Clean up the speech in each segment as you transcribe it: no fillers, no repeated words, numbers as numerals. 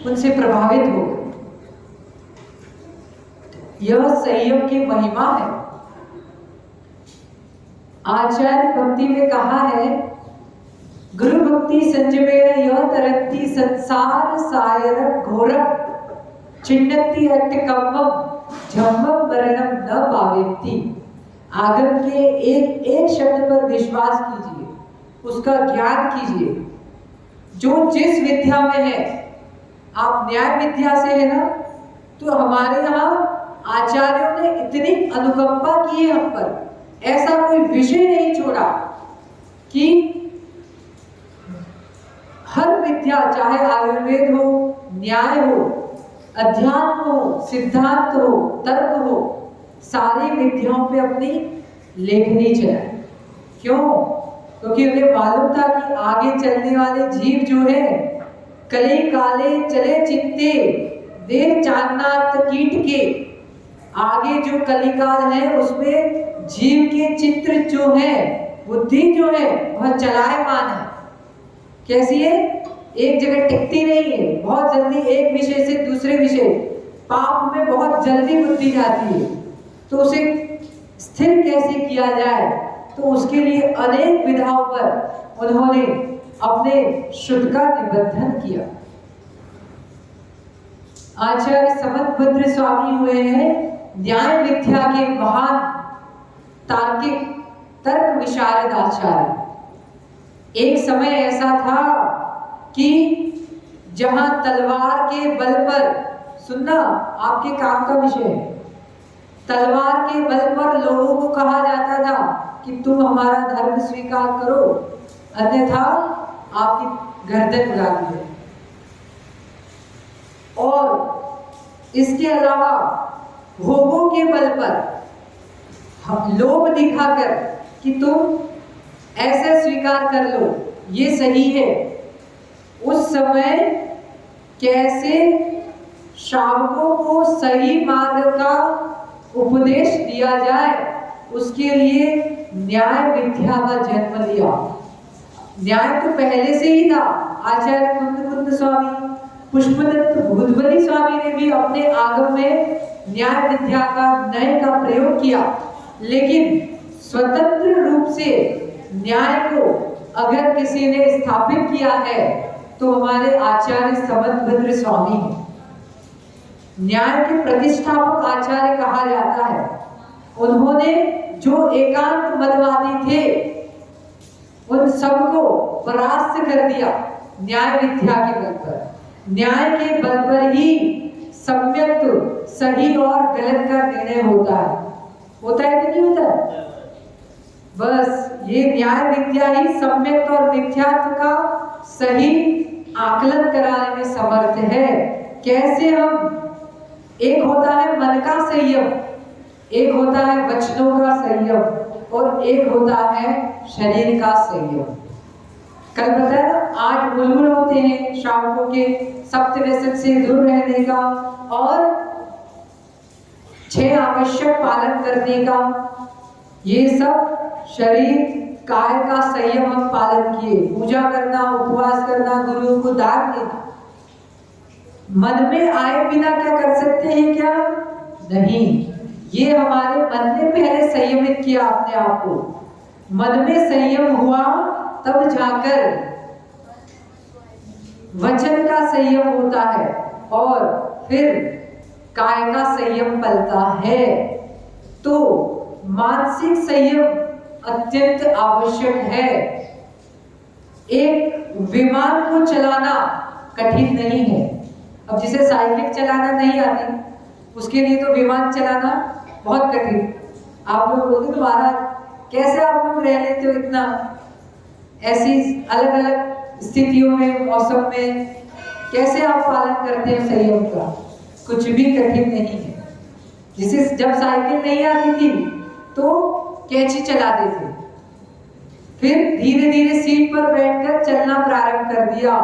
उनसे प्रभावित हो गए। यह संयम की महिमा है। आचार्य भक्ति में कहा है, गुरु भक्ति संजमेण यह तरंती संसार सायर घोरम चिन्नति अट्टकम्मम झम्मम मरणम न पावेत्ति। आगम के एक एक शब्द पर विश्वास कीजिए, उसका ज्ञान कीजिए। जो जिस विद्या में है, आप न्याय विद्या से है ना, तो हमारे यहाँ आचार्यों ने इतनी अनुकंपा की है हम पर, ऐसा कोई विषय नहीं छोड़ा कि हर विद्या, चाहे आयुर्वेद हो, न्याय हो, अध्यात्म हो, सिद्धांत हो, तर्क हो, सारी विद्याओं पे अपनी लेखनी चलाए। क्यों? क्योंकि उन्हें मालूम था कि आगे चलने वाले जीव जो है, कले काले चले चित्ते देह चान्नात कीट के, आगे जो कलिकाल है उसमें जीव के चित्र जो है, बुद्धि जो है, वह चलायमान है। कैसी है? एक जगह टिकती नहीं है, बहुत जल्दी एक विषय से दूसरे विषय, पाप में बहुत जल्दी बुद्धि जाती है। तो उसे स्थिर कैसे किया जाए, तो उसके लिए अनेक विधाओं पर उन्होंने अपने शुद्ध का निबंधन किया। आचार्य समदभद्र स्वामी हुए हैं न्याय विद्या के महान तार्किक तर्क विशारद आचार्य। एक समय ऐसा था कि जहां तलवार के बल पर, सुनना आपके काम का विषय है, तलवार के बल पर लोगों को कहा जाता था कि तुम हमारा धर्म स्वीकार करो, अन्यथा आपकी गर्दन उड़ा दी जाए। और इसके अलावा भोगों के बल पर लोभ दिखाकर कि तुम ऐसे स्वीकार कर लो, ये सही है। उस समय कैसे श्रावकों को सही मार्ग का उपदेश दिया जाए, उसके लिए न्याय विद्या का जन्म लिया। न्याय तो पहले से ही था। आचार्य कुंद स्वामी, पुष्पदत्त भूतबली स्वामी ने भी अपने आगम में न्याय विद्या का नय का प्रयोग किया, लेकिन स्वतंत्र रूप से न्याय को अगर किसी ने स्थापित किया है तो हमारे आचार्य समदभद्र स्वामी हैं। न्याय के प्रतिष्ठापक आचार्य कहा जाता है। उन्होंने जो एकांत मतवादी थे उन सबको परास्त कर दिया न्याय विद्या के बल पर। न्याय के बल पर ही सम्यक सही और गलत का निर्णय होता है। होता है कि नहीं होता है? बस ये न्याय विद्या ही सम्यक और मिथ्यात्व का सही आकलन कराने में समर्थ है। कैसे हम, एक होता है मन का संयम, एक होता है वचनों का संयम, और एक होता है शरीर का संयम। कल बताया ना, 8 मूलगुण होते हैं श्रावकों के, सप्त व्यसन से दूर रहने का और 6 आवश्यक पालन करने का। ये सब शरीर काय का संयम हम पालन किए, पूजा करना, उपवास करना, गुरुओं को दान देना। मन में आए बिना क्या कर सकते हैं? क्या नहीं, ये हमारे मन ने पहले संयमित किया अपने आप को। मन में संयम हुआ तब जाकर वचन का संयम होता है और फिर काय का संयम पलता है। तो मानसिक संयम अत्यंत आवश्यक है। एक विमान को चलाना कठिन नहीं है। अब जिसे साइकिल चलाना नहीं आती, उसके लिए तो विमान चलाना बहुत कठिन। आप लोग बोलते तो महाराज कैसे आप लोग रह लेते हो इतना, ऐसी अलग अलग स्थितियों में, मौसम में कैसे आप पालन करते हैं संयम का? कुछ भी कठिन नहीं है। जिसे जब साइकिल नहीं आती थी तो कैंची चलाते थे, फिर धीरे धीरे सीट पर बैठकर चलना प्रारंभ कर दिया।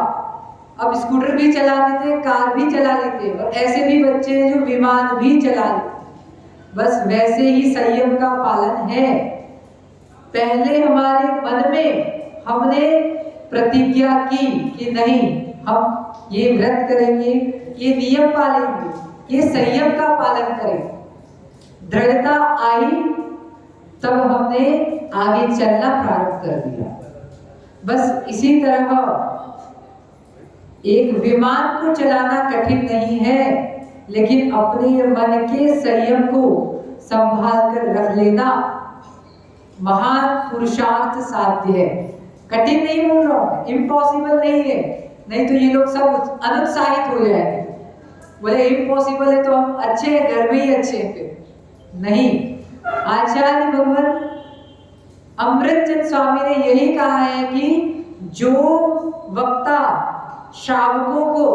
अब स्कूटर भी चला लेते, कार भी चला लेते, और ऐसे भी बच्चे हैं जो विमान भी चला लेते। बस वैसे ही संयम का पालन है। पहले हमारे मन में हमने प्रतिज्ञा की कि नहीं, हम ये व्रत करेंगे, ये नियम पालेंगे, ये संयम का पालन करें। दृढ़ता आई तब हमने आगे चलना प्रारंभ कर दिया। बस इसी तरह एक विमान को चलाना कठिन नहीं है, लेकिन अपने मन के संयम को संभाल कर रख लेना महान पुरुषार्थ साध्य है। कठिन नहीं बोल रहा हूं, इम्पॉसिबल नहीं है, नहीं तो ये लोग सब अनुत्साहित हो जाएंगे, बोले इम्पॉसिबल है तो हम अच्छे हैं, घर में ही अच्छे हैं। फिर नहीं, आचार्य भगवान अमृतचंद स्वामी ने यही कहा है कि जो वक्ता श्रावकों को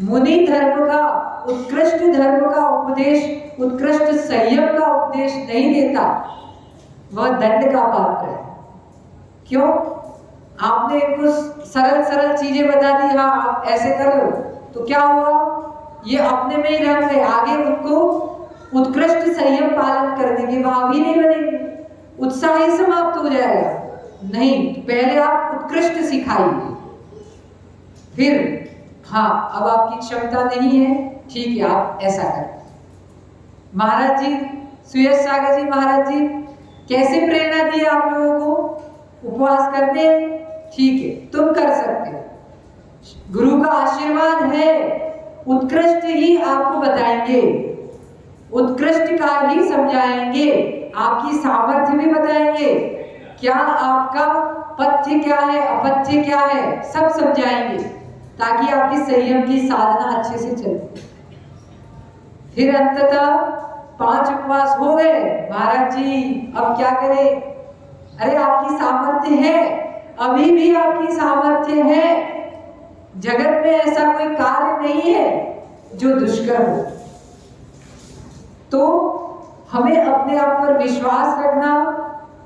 मुनि धर्म का, उत्कृष्ट धर्म का उपदेश, उत्कृष्ट संयम का उपदेश नहीं देता, वह दंड का पात्र है। क्यों? आपने इनको सरल सरल चीजें बता दी, हाँ आप ऐसे कर लो, तो क्या हुआ? ये अपने में ही रह गए, आगे उनको उत्कृष्ट संयम पालन करने के भाव ही नहीं बनेंगे, उत्साह ही समाप्त हो जाएगा। नहीं, पहले आप उत्कृष्ट सिखाइए, फिर हाँ अब आपकी क्षमता नहीं है, ठीक है आप ऐसा करें। महाराज जी, सुयश सागर जी महाराज जी कैसे प्रेरणा दी आप लोगों को? उपवास करते हैं, ठीक है तुम कर सकते हो, गुरु का आशीर्वाद है, उत्कृष्ट ही आपको बताएंगे, उत्कृष्ट का ही समझाएंगे, आपकी सामर्थ्य भी बताएंगे, क्या आपका पथ्य क्या है, अपथ्य क्या है, सब समझाएंगे, ताकि आपकी संयम की साधना अच्छे से चले। फिर अंततः 5 उपवास हो गए, महाराज जी अब क्या करें? अरे आपकी सामर्थ्य है, अभी भी आपकी सामर्थ्य है, जगत में ऐसा कोई कार्य नहीं है जो दुष्कर हो। तो हमें अपने आप पर विश्वास रखना,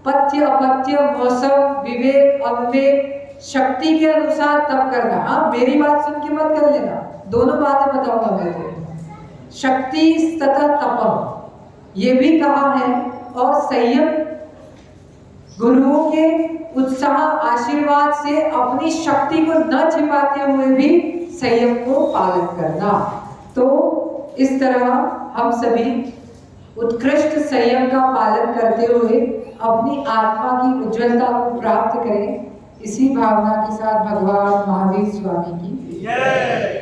पथ्य अपथ्य, मौसम, विवेक अविवेक, शक्ति के अनुसार तब करना। हाँ मेरी बात सुन के मत कर लेना, दोनों बातें बताऊंगा मैं तो। शक्ति तथा तप ये भी कहा है, और संयम गुरुओं के उत्साह आशीर्वाद से अपनी शक्ति को न छिपाते हुए भी संयम को पालन करना। तो इस तरह हम सभी उत्कृष्ट संयम का पालन करते हुए अपनी आत्मा की उज्ज्वलता को प्राप्त करें। इसी भावना के साथ भगवान महावीर स्वामी की जय।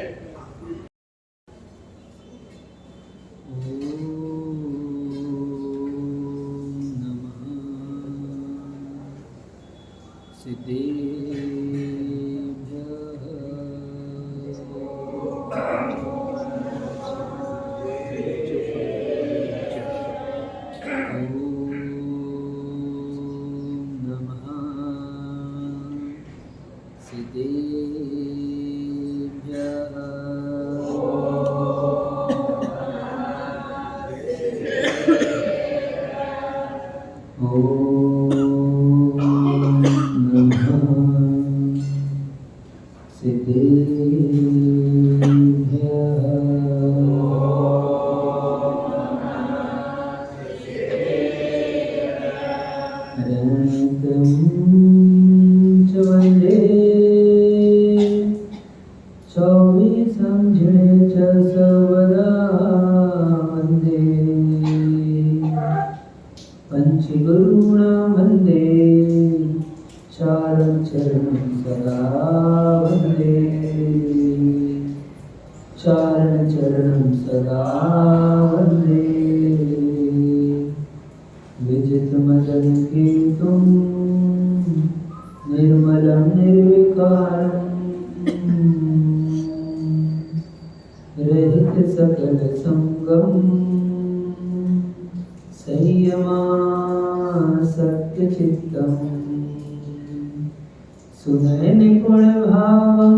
सुनय निपुण भावं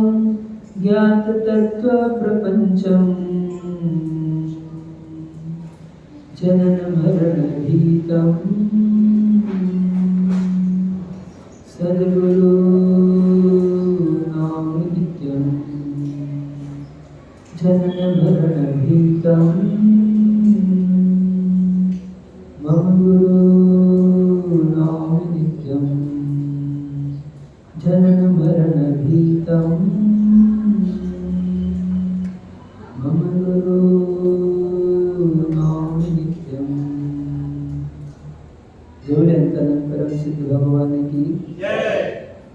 ज्ञात तत्व प्रपंचम जनन मरण भीतम सद्गुरु नाम नित्यम जनन मरण भीतम मम गुरु नाम नित्यम जनन मरण भीतम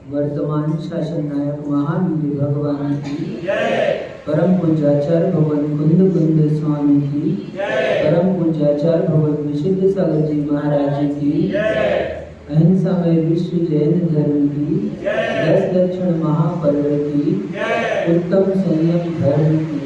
वर्तमान शासन नायक महावीर भगवान की, परम पूज्याचार्य भगवान कुंद कुंद स्वामी की, परम पूज्याचार्य भगवान विशुद्ध सागर जी महाराज जी की, अहिंसा में विश्व जैन धर्म की, 10 दक्षिण महापर्व की, उत्तम संयम धर्म की।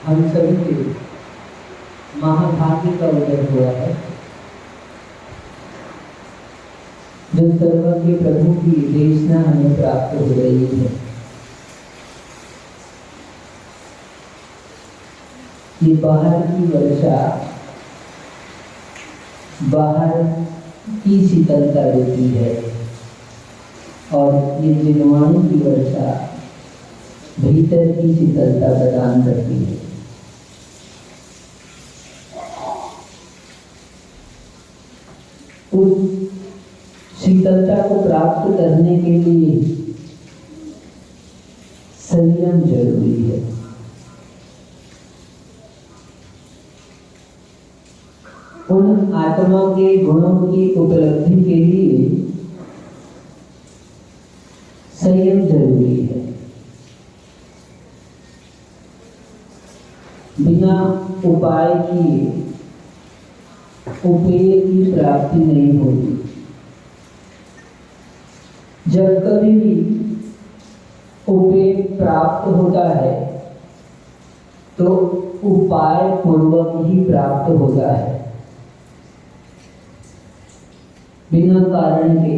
हम सभी के महाभाग्य का उदय हुआ है, जो सर्वज्ञ प्रभु की देशना हमें प्राप्त हो रही है। ये बाहर की वर्षा, बाहर की शीतलता देती है, और ये जिनवाणी की वर्षा भीतर की शीतलता प्रदान करती है। उस शीतलता को प्राप्त करने के लिए संयम जरूरी है। उन आत्मा के गुणों की उपलब्धि के लिए संयम जरूरी है। बिना उपाय किए उपेय की प्राप्ति नहीं होती। जब कभी भी उपेय प्राप्त होता है तो उपाय पूर्वक ही प्राप्त होता है। बिना कारण के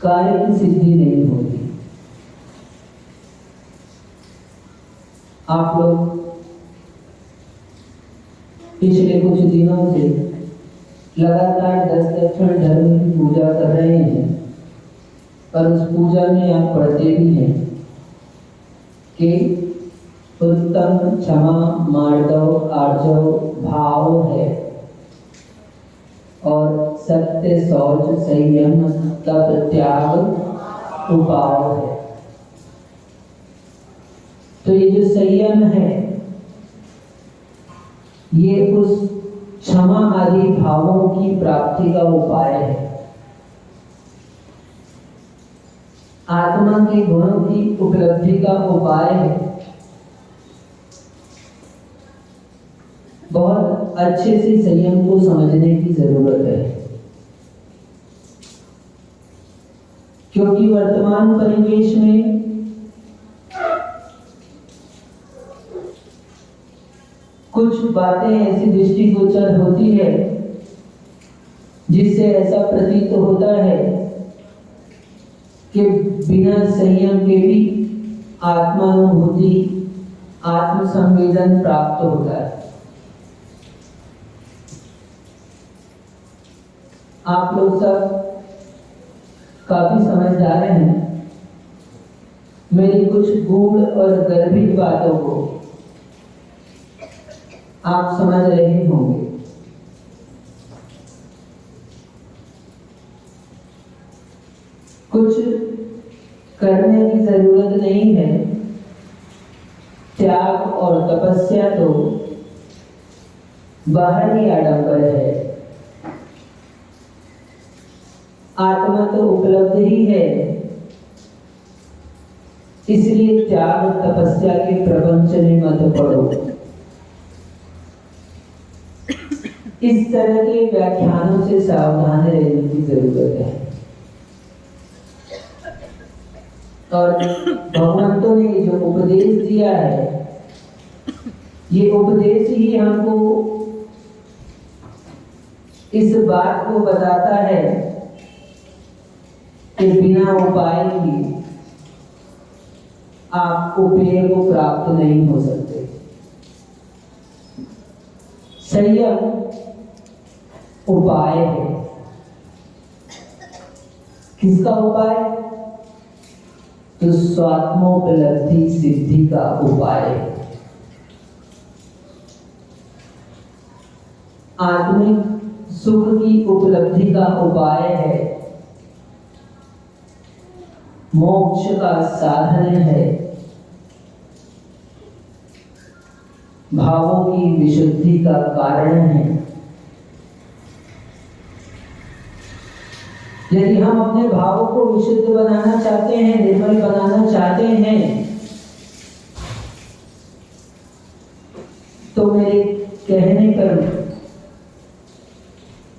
कार्य की सिद्धि नहीं होती। आप लोग पिछले कुछ दिनों से लगातार 10 दक्षिण धर्म की पूजा कर रहे हैं, और उस पूजा में आप पढ़ते भी हैं कि उत्तम क्षमा मार्दव आर्जव भाव है, और सत्य शौच संयम तप त्याग उपाव है। तो ये जो संयम है, ये उस क्षमा आदि भावों की प्राप्ति का उपाय है। आत्मा के गुणों की उपलब्धि का उपाय है। बहुत अच्छे से संयम को समझने की जरूरत है, क्योंकि वर्तमान परिवेश में कुछ बातें ऐसी दृष्टिगोचर होती है जिससे ऐसा प्रतीत होता है कि बिना संयम के भी आत्मानुभूति, आत्मसंवेदन प्राप्त होता है। आप लोग सब काफी समझदार हैं। मेरी कुछ गूढ़ और गर्भित बातों को आप समझ रहे होंगे। कुछ करने की जरूरत नहीं है। त्याग और तपस्या तो बाहरी आडंबर है, आत्मा तो उपलब्ध ही है। इसलिए त्याग तपस्या के प्रपंच में मत पड़ो। इस तरह के व्याख्यानों से सावधान रहने की जरूरत है। और भगवंतों ने जो उपदेश दिया है, ये उपदेश ही हमको इस बात को बताता है कि बिना उपाय के आप उपेय को प्राप्त नहीं हो सकते। संयम उपाय है। किसका उपाय? तो स्वात्मोपलब्धि सिद्धि का उपाय है। आत्मिक सुख की उपलब्धि का उपाय है, मोक्ष का साधन है, भावों की विशुद्धि का कारण है। यदि हम अपने भावों को विशुद्ध बनाना चाहते हैं, निर्मल बनाना चाहते हैं, तो मेरे कहने पर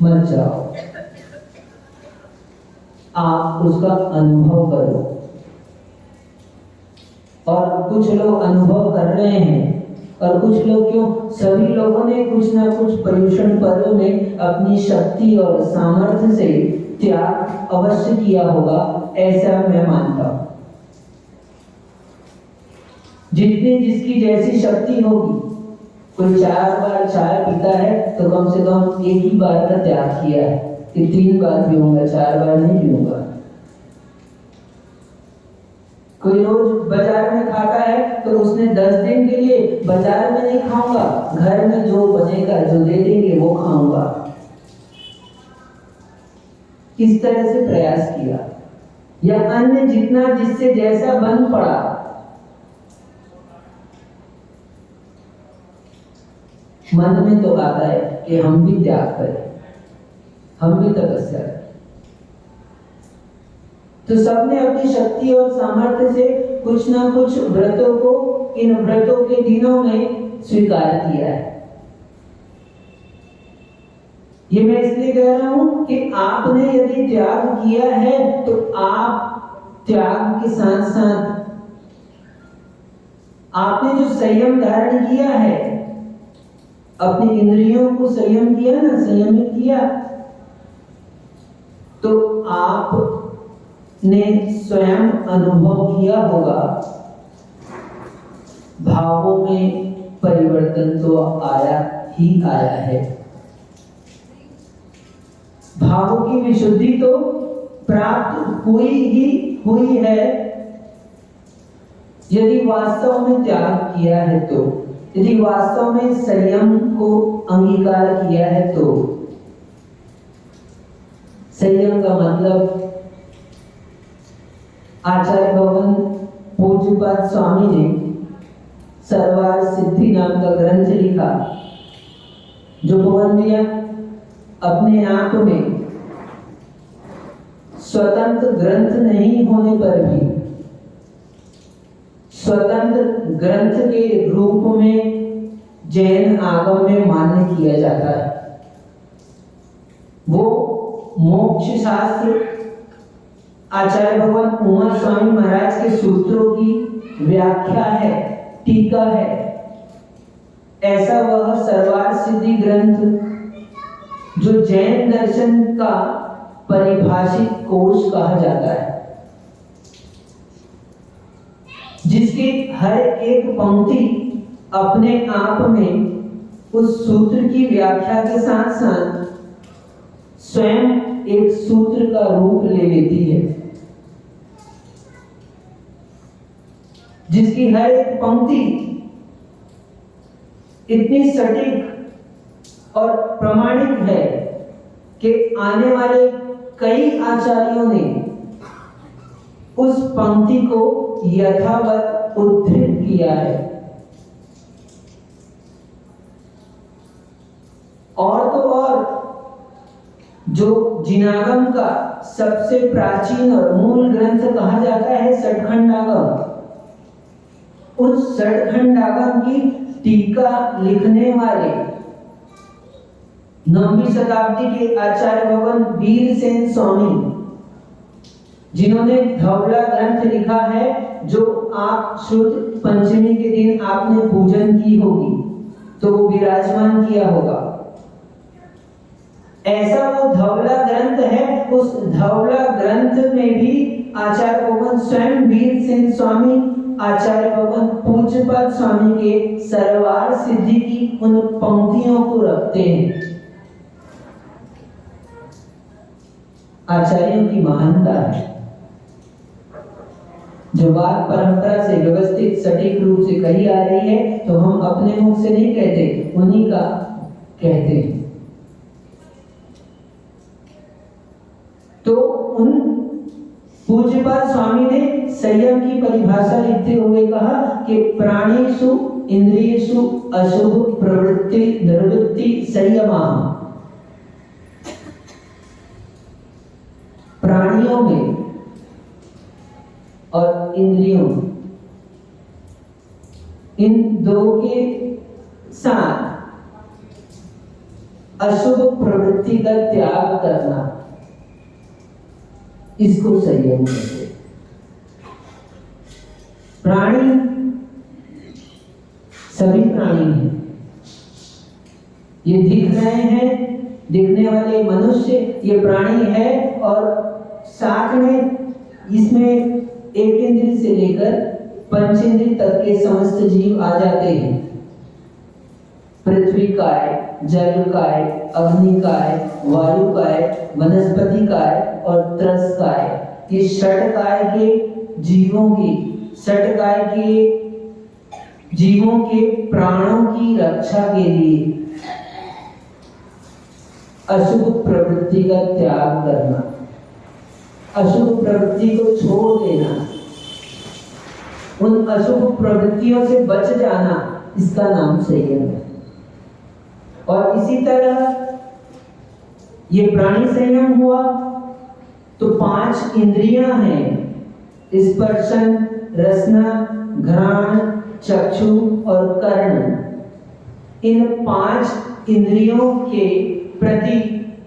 मत जाओ, आप उसका अनुभव करो। और कुछ लोग अनुभव कर रहे हैं और कुछ लोग क्यों, सभी लोगों ने कुछ ना कुछ पर्युषण पर्व में अपनी शक्ति और सामर्थ्य से त्याग अवश्य किया होगा, ऐसा मैं मानता हूं। जितनी जिसकी जैसी शक्ति होगी, कोई 4 बार चाय पीता है तो कम से कम एक ही बार का त्याग किया है कि 3 बार पीऊंगा, 4 बार नहीं पीऊंगा। कोई रोज बाजार में खाता है तो उसने 10 दिन के लिए बाजार में नहीं खाऊंगा, घर में जो बनेगा, जो दे देंगे वो खाऊंगा, इस तरह से प्रयास किया। या अन्य जितना जिससे जैसा बन पड़ा, मन में तो आता है कि हम भी त्याग करें, हम भी तपस्या करें। तो सबने अपनी शक्ति और सामर्थ्य से कुछ ना कुछ व्रतों को इन व्रतों के दिनों में स्वीकार किया है। ये मैं इसलिए कह रहा हूं कि आपने यदि त्याग किया है तो आप त्याग के साथ साथ आपने जो संयम धारण किया है, अपनी इंद्रियों को संयम किया ना, संयमित किया, तो आपने स्वयं अनुभव किया होगा भावों में परिवर्तन तो आया ही आया है। भावों की विशुद्धि तो प्राप्त हुई ही हुई है यदि वास्तव में त्याग किया है तो, यदि वास्तव में संयम को अंगीकार किया है तो। संयम का मतलब आचार्य भगवान पूज्यपाद स्वामी जी सर्वार सिद्धि नाम का ग्रंथ लिखा, जो भगवान भैया अपने आप में स्वतंत्र ग्रंथ नहीं होने पर भी स्वतंत्र ग्रंथ के रूप में जैन आगम में मान्य किया जाता है। वो मोक्ष शास्त्र आचार्य भगवान उमा स्वामी महाराज के सूत्रों की व्याख्या है, टीका है। ऐसा वह सर्वार सिद्धि ग्रंथ जो जैन दर्शन का परिभाषित कोश कहा जाता है, जिसकी हर एक पंक्ति अपने आप में उस सूत्र की व्याख्या के साथ साथ स्वयं एक सूत्र का रूप ले लेती है, जिसकी हर एक पंक्ति इतनी सटीक और प्रमाणिक है कि आने वाले कई आचार्यों ने उस पंक्ति को यथावत उद्धृत किया है। और तो और जो जिनागम का सबसे प्राचीन और मूल ग्रंथ कहा जाता है सठखंडागम, उस सठखंडागम की टीका लिखने वाले 9वीं शताब्दी के आचार्य भगवान वीरसेन स्वामी, जिन्होंने धवला ग्रंथ लिखा है, जो आप शुद्ध पंचमी के दिन आपने पूजन की होगी तो वो विराजमान किया होगा। ऐसा वो धवला ग्रंथ है। उस धवला ग्रंथ में भी आचार्य भगवान स्वयं वीरसेन स्वामी आचार्य भगवान पूज्यपाद स्वामी के सर्वार सिद्धि की उन पंक्तियों को रखते हैं। आचार्यों की महानता है। जो बात परंपरा से व्यवस्थित सटीक रूप से कही आ रही है तो हम अपने मुख से नहीं कहते, उन्हीं का कहते हैं। तो उन पूज्यपाद स्वामी ने संयम की परिभाषा लिखते हुए कहा कि प्राणेषु इंद्रियेषु अशुभ प्रवृत्ति निवृत्ति संयमः। प्राणियों में और इंद्रियों, इन दो के साथ अशुभ प्रवृत्ति का त्याग करना, इसको संयम कहते हैं। प्राणी सभी प्राणी हैं, ये दिख रहे हैं, दिखने वाले मनुष्य ये प्राणी है, और साथ में इसमें एक इंद्रिय से लेकर पंचेंद्रिय तक के समस्त जीव आ जाते हैं। पृथ्वी काय, जल काय, अग्नि काय, वायु काय, वनस्पति काय और त्रस काय, ये षट काय के जीवों के प्राणों की रक्षा के लिए अशुभ प्रवृत्ति का त्याग करना, अशुभ प्रवृत्ति को छोड़ देना, उन अशुभ प्रवृत्तियों से बच जाना, इसका नाम संयम है। और इसी तरह ये प्राणी संयम हुआ तो 5 इंद्रियां हैं, स्पर्शन, रसना, घ्राण, चक्षु और कर्ण। इन 5 इंद्रियों के प्रति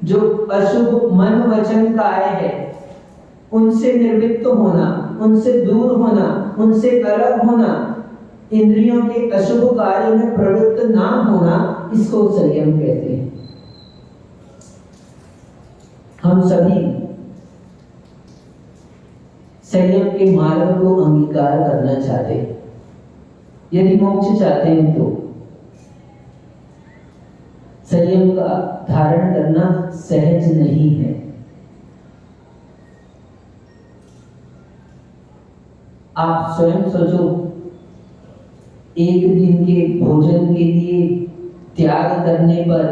जो अशुभ मन वचन काय है, उनसे निर्वृत्त होना, उनसे दूर होना, उनसे अलग होना, इंद्रियों के अशुभ कार्य में प्रवृत्त ना होना, इसको संयम कहते हैं। हम सभी संयम के मार्ग को अंगीकार करना चाहते हैं। यदि मोक्ष चाहते हैं तो संयम का धारण करना सहज नहीं है। आप स्वयं सोचो, एक दिन के भोजन के लिए त्याग करने पर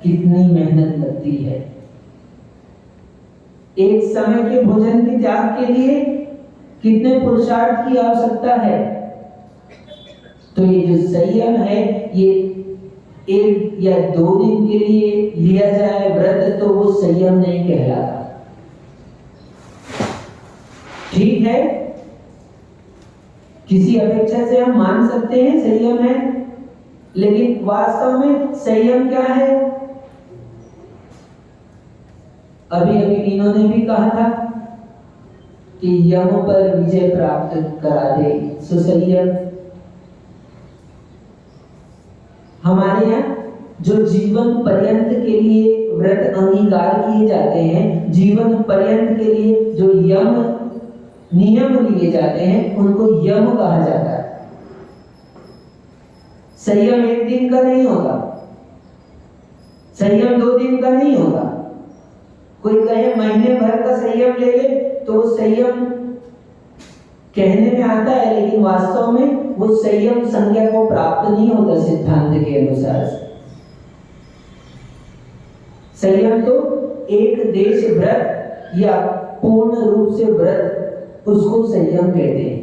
कितनी मेहनत लगती है। एक समय के भोजन के त्याग के लिए कितने पुरुषार्थ की आवश्यकता है। तो ये जो संयम है, ये 1 या 2 दिन के लिए लिया जाए व्रत, तो वो संयम नहीं कहलाता। ठीक है, किसी अपेक्षा से हम मान सकते हैं संयम है, लेकिन वास्तव में संयम क्या है? अभी इन्होंने भी कहा था कि यम पर विजय प्राप्त करा दे सुसंयम। हमारे यहाँ जो जीवन पर्यंत के लिए व्रत अंगीकार किए जाते हैं, जीवन पर्यंत के लिए जो यम नियम लिए जाते हैं, उनको यम कहा जाता है। संयम 1 दिन का नहीं होगा, संयम 2 दिन का नहीं होगा। कोई कहे महीने भर का संयम ले ले, तो वो संयम कहने में आता है, लेकिन वास्तव में वो संयम संज्ञा को प्राप्त नहीं होता सिद्धांत के अनुसार। संयम तो एक देश व्रत या पूर्ण रूप से व्रत, उसको संयम कहते हैं।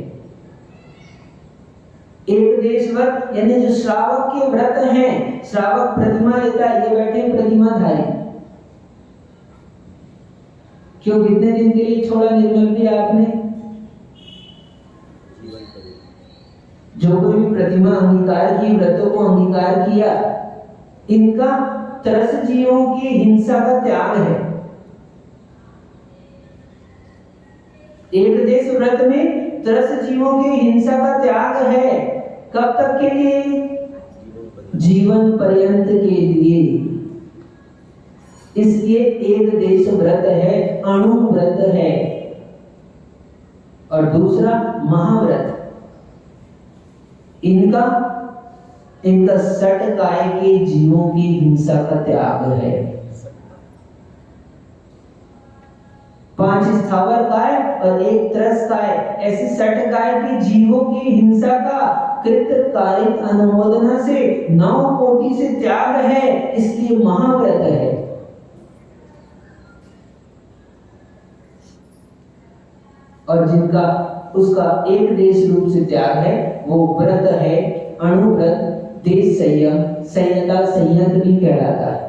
एक देश व्रत यानी जो श्रावक के व्रत हैं, श्रावक प्रतिमा लेता है, ये बैठे प्रतिमाधारी। क्यों, कितने दिन के लिए छोड़ा निर्मल भी आपने? जो कोई भी प्रतिमा अंगीकार की, व्रतों को अंगीकार किया, इनका त्रस जीवों की हिंसा का त्याग है। एक देश व्रत में त्रस जीवों की हिंसा का त्याग है। कब तक के लिए? जीवन पर्यंत के लिए। इसलिए एक देश व्रत है, अणु व्रत है। और दूसरा महाव्रत, इनका सट काय के जीवों की हिंसा का त्याग है। 5 स्थावर काय और 1 त्रस काय, ऐसी सट काय के जीवों की हिंसा का कृतकालिक अनुमोदना से 9 कोटि से त्याग है, इसलिए महाव्रत है। और जिनका उसका एक देश रूप से त्याग है वो व्रत है अणुव्रत, देश संयम, संयता संयत भी कहलाता है।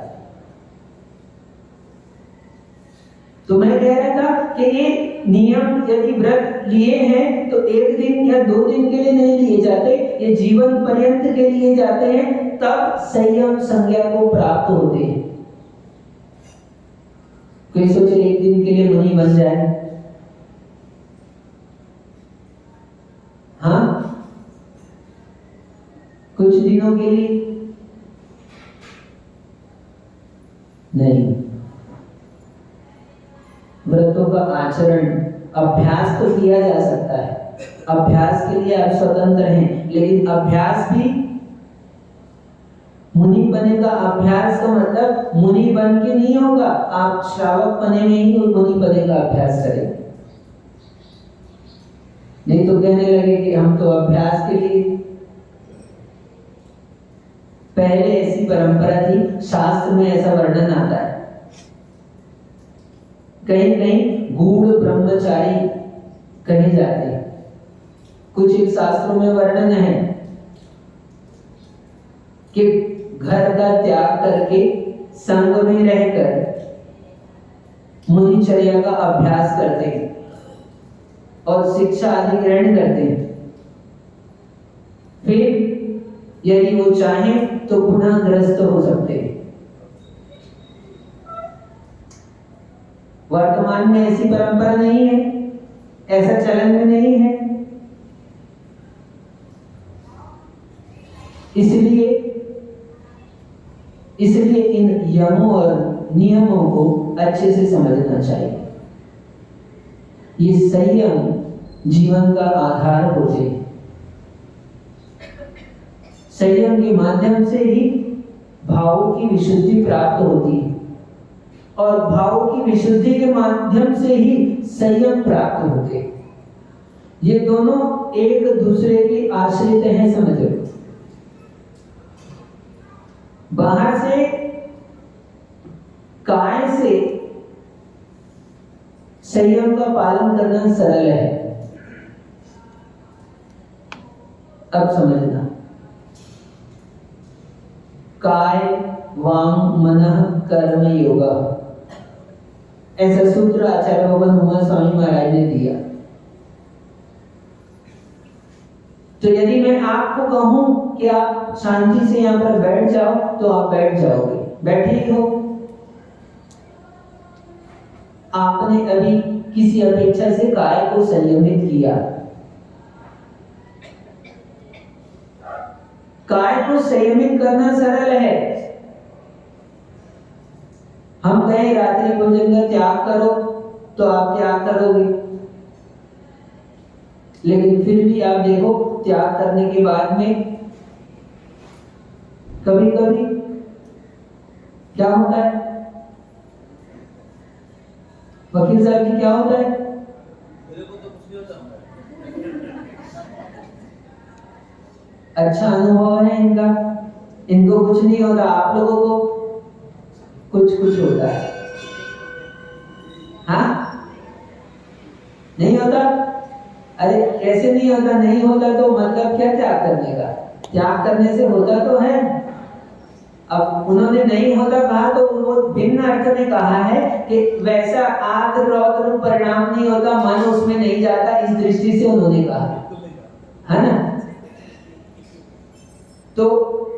तो मैं कह रहा था कि ये नियम यदि व्रत लिए हैं तो एक दिन या 2 दिन के लिए नहीं लिए जाते, ये जीवन पर्यंत के लिए जाते हैं, तब संयम संज्ञा को प्राप्त होते हैं। कोई सोचे एक दिन के लिए मुनि बन जाए, हाँ, कुछ दिनों के लिए नहीं। व्रतों का आचरण अभ्यास तो किया जा सकता है, अभ्यास के लिए आप स्वतंत्र हैं, लेकिन अभ्यास भी मुनि बने का अभ्यास का मतलब मुनि बन के नहीं होगा, आप श्रावक बने में ही मुनि बने का अभ्यास करें। नहीं तो कहने लगे कि हम तो अभ्यास के लिए। पहले ऐसी परंपरा थी, शास्त्र में ऐसा वर्णन आता है, कहीं कहीं गूढ़ ब्रह्मचारी कहे जाते हैं। कुछ एक शास्त्रों में वर्णन है कि घर का त्याग करके संग में रहकर मुनिचर्या का अभ्यास करते हैं और शिक्षा आदि ग्रहण करते हैं। फिर यदि वो चाहें तो पुनः ग्रस्त हो सकते हैं। वर्तमान में ऐसी परंपरा नहीं है, ऐसा चलन में नहीं है। इसलिए इन यमों और नियमों को अच्छे से समझना चाहिए। ये संयम जीवन का आधार होते हैं। संयम के माध्यम से ही भावों की विशुद्धि प्राप्त होती है और भावों की विशुद्धि के माध्यम से ही संयम प्राप्त होते हैं। ये दोनों एक दूसरे के आश्रित हैं, समझो। बाहर से काय से संयम का पालन करना सरल है। अब समझना, काय वांग मनः कर्म योगा, ऐसा सूत्र आचार्य भगवान उमा स्वामी महाराज ने दिया। तो यदि मैं आपको कहूं कि आप शांति से यहां पर बैठ जाओ तो आप बैठ जाओगे, बैठे ही हो। आपने अभी किसी अपेक्षा से काय को संयमित किया। काय को संयमित करना सरल है। हम कहें रात्रि भोजन का त्याग करो तो आप त्याग करोगे, लेकिन फिर भी आप देखो त्याग करने के बाद में कभी कभी क्या होता है? वकील साहब जी, क्या होता है? अच्छा अनुभव है इनका, इनको कुछ नहीं होता, आप लोगों को कुछ कुछ होता है। हाँ, नहीं होता? अरे कैसे नहीं होता? नहीं होता तो मतलब क्या त्याग करने का? त्याग करने से होता तो है। अब उन्होंने नहीं होता कहा तो वो भिन्न अर्थ में कहा है कि वैसा आद रौद्र परिणाम नहीं होता, मन उसमें नहीं जाता, इस दृष्टि से उन्होंने कहा है ना। तो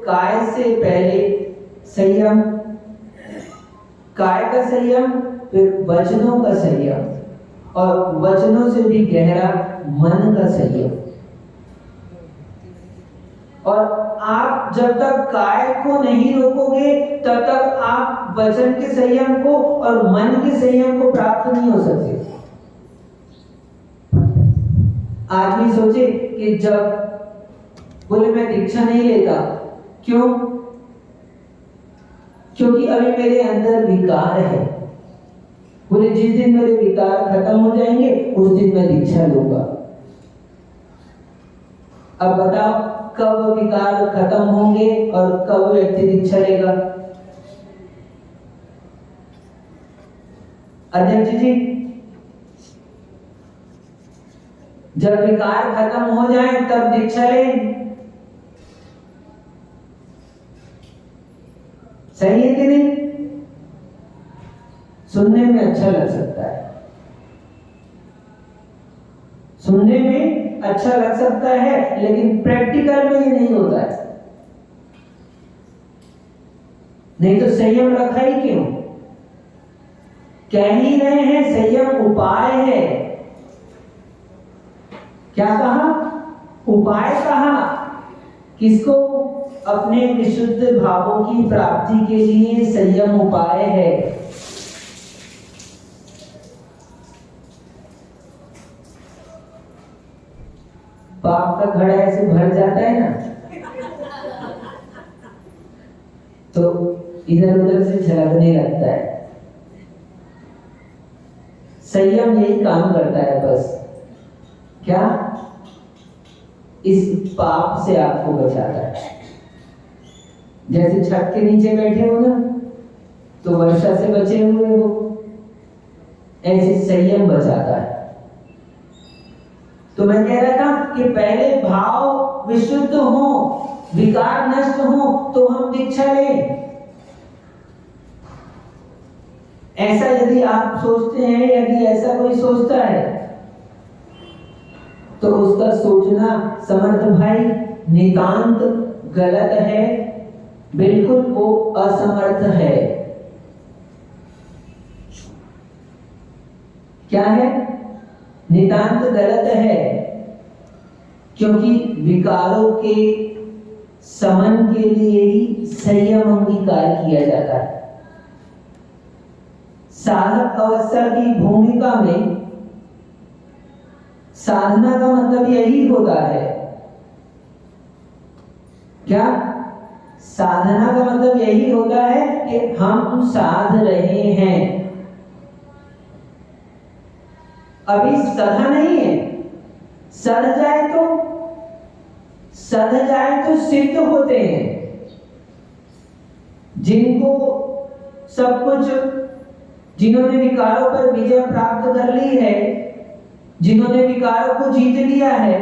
काय से पहले संयम, काय का संयम, फिर वचनों का संयम और वचनों से भी गहरा मन का संयम। और आप जब तक काय को नहीं रोकोगे तब तक आप वचन के संयम को और मन के संयम को प्राप्त नहीं हो सकते। आदमी सोचे कि जब बोले मैं दीक्षा नहीं लेता, क्यों? क्योंकि अभी मेरे अंदर विकार है। बोले जिस दिन मेरे विकार खत्म हो जाएंगे उस दिन मैं दीक्षा लूंगा। अब बताओ कब विकार खत्म होंगे और कब व्यक्ति दीक्षा लेगा? अध्यक्ष जी, जब विकार खत्म हो जाए तब दीक्षा लें। सही है कि नहीं? सुनने में अच्छा लग सकता है, सुनने में अच्छा लग सकता है, लेकिन प्रैक्टिकल में ये नहीं होता है। नहीं तो संयम रखा ही क्यों? कह ही रहे हैं संयम उपाय है। क्या कहा? उपाय कहा। किसको? अपने विशुद्ध भावों की प्राप्ति के लिए संयम उपाय है। पाप का घड़ा ऐसे भर जाता है ना, तो इधर उधर से झलकने लगता है। संयम यही काम करता है बस। क्या? इस पाप से आपको बचाता है। जैसे छत के नीचे बैठे हो ना, तो वर्षा से बचे हुए हो, ऐसे संयम बचाता है। तो मैं कह रहा था कि पहले भाव विशुद्ध हो, विकार नष्ट हो, तो हम दीक्षा लें। ऐसा यदि आप सोचते हैं, यदि ऐसा कोई सोचता है, तो उसका सोचना समर्थ भाई नितांत गलत है। बिल्कुल वो असमर्थ है। क्या है? नितांत गलत है, क्योंकि विकारों के समन के लिए ही संयम अंगीकार किया जाता है। साधक अवस्था की भूमिका में साधना का मतलब यही होता है। क्या? साधना का मतलब यही होता है कि हम साध रहे हैं। अभी सधा नहीं है, सध जाए तो सिद्ध होते हैं। जिनको सब कुछ, जिन्होंने विकारों पर विजय प्राप्त कर ली है, जिन्होंने विकारों को जीत लिया है,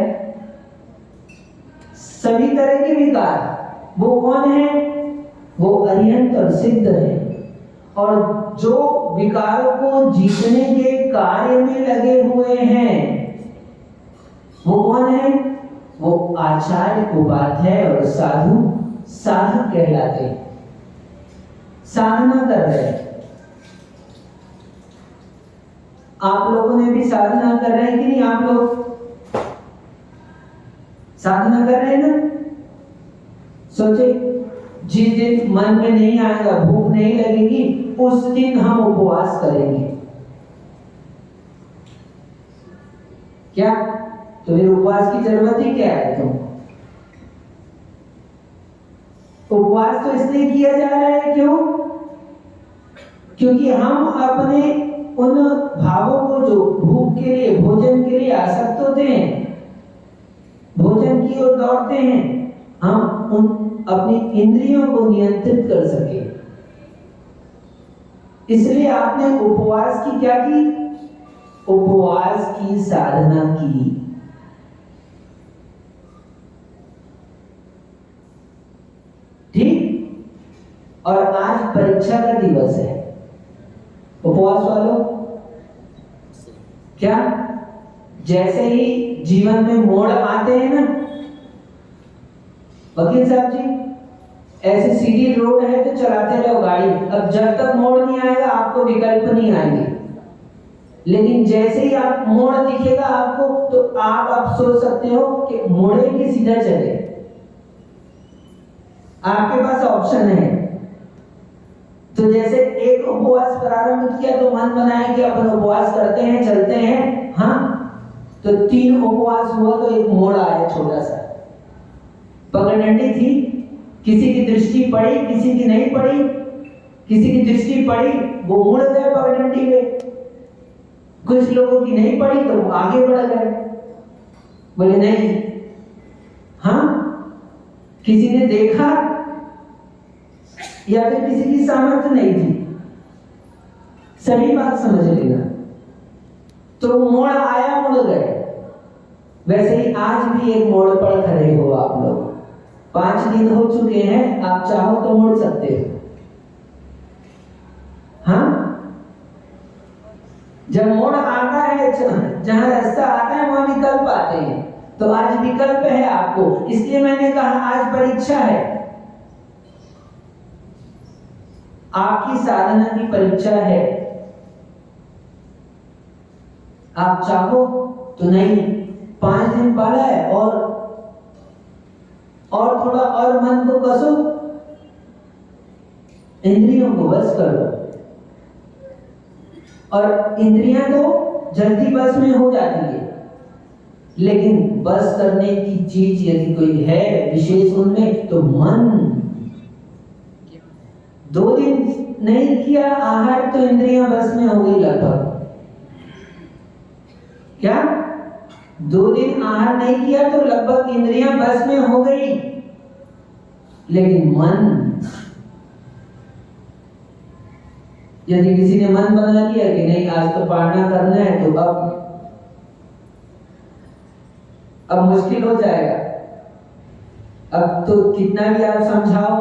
सभी तरह के विकार, वो कौन है? वो अरिहंत और सिद्ध है। और जो विकारों को जीतने के कार्य में लगे हुए हैं, वो कौन है? वो आचार्य, उपाध्याय और साधु, साधक कहलाते हैं। साधना कर रहे हैं। आप लोगों ने भी साधना कर रहे हैं कि नहीं? आप लोग साधना कर रहे हैं ना? सोचे, जिस दिन मन में नहीं आएगा, भूख नहीं लगेगी, उस दिन हम उपवास करेंगे। क्या? तो फिर उपवास की जरूरत ही क्या है? तुम उपवास तो इसलिए किया जा रहा है, क्यों? क्योंकि हम अपने उन भावों को जो भूख के लिए, भोजन के लिए आसक्त होते हैं, भोजन की ओर दौड़ते हैं, हम उन अपनी इंद्रियों को नियंत्रित कर सके। इसलिए आपने उपवास की क्या की? उपवास की साधना की। ठीक? और आज परीक्षा का दिवस है। उपवास वालों, क्या जैसे ही जीवन में मोड़ आते हैं ना, वकील साहब जी, ऐसे सीधी रोड है तो चलाते रहो गाड़ी, अब जब तक मोड़ नहीं आएगा आपको विकल्प नहीं आएंगे। लेकिन जैसे ही आप मोड़ दिखेगा आपको, तो आप अब सोच सकते हो कि मोड़े कि सीधा चले। आपके पास ऑप्शन है। तो जैसे एक उपवास प्रारंभ किया तो मन बनाया कि अपन उपवास करते हैं, चलते हैं, हाँ, तो 3 उपवास हुआ तो एक मोड़ आया छोटा सा। पगडंडी थी, किसी की दृष्टि पड़ी, किसी की नहीं पड़ी, किसी की दृष्टि पड़ी वो मुड़ गए पगडंडी में, कुछ लोगों की नहीं पड़ी तो वो आगे बढ़ गए, बोले नहीं। हाँ, किसी ने देखा या फिर किसी की सामर्थ्य नहीं थी, सभी बात समझ लेना। तो मोड़ आया, मुड़ गए। वैसे ही आज भी एक मोड़ पर खड़े हो आप लोग। 5 दिन हो चुके हैं, आप चाहो तो मुड़ सकते हो। हाँ, जब मोड़ आता है, जहां रास्ता आता है वहां विकल्प आते हैं। तो आज विकल्प है आपको, इसलिए मैंने कहा आज परीक्षा है, आपकी साधना की परीक्षा है। आप चाहो तो नहीं, 5 दिन पड़ा है और थोड़ा और मन को कसो, इंद्रियों को बस करो। और इंद्रियां तो जल्दी बस में हो जाती है, लेकिन बस करने की चीज यदि कोई है विशेष उनमें तो मन। 2 दिन नहीं किया आहार तो इंद्रियां बस में हो गई लगभग। क्या 2 दिन आहार नहीं किया तो लगभग इंद्रियां बस में हो गई, लेकिन मन, यदि किसी ने मन बना लिया कि नहीं आज तो पारणा करना है, तो अब मुश्किल हो जाएगा। अब तो कितना भी आप समझाओ,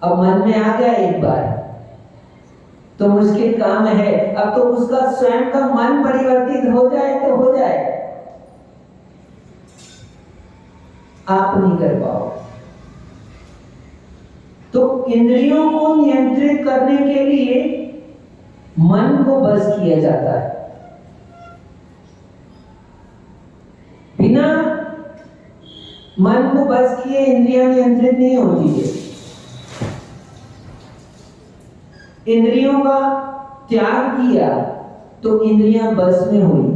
अब मन में आ गया एक बार तो मुश्किल काम है। अब तो उसका स्वयं का मन परिवर्तित हो जाए तो हो जाए, आप नहीं कर पाओ। तो इंद्रियों को नियंत्रित करने के लिए मन को बस किया जाता है। बिना मन को बस किए इंद्रियां नियंत्रित नहीं होती है। इंद्रियों का त्याग किया तो इंद्रियां बस में हुई।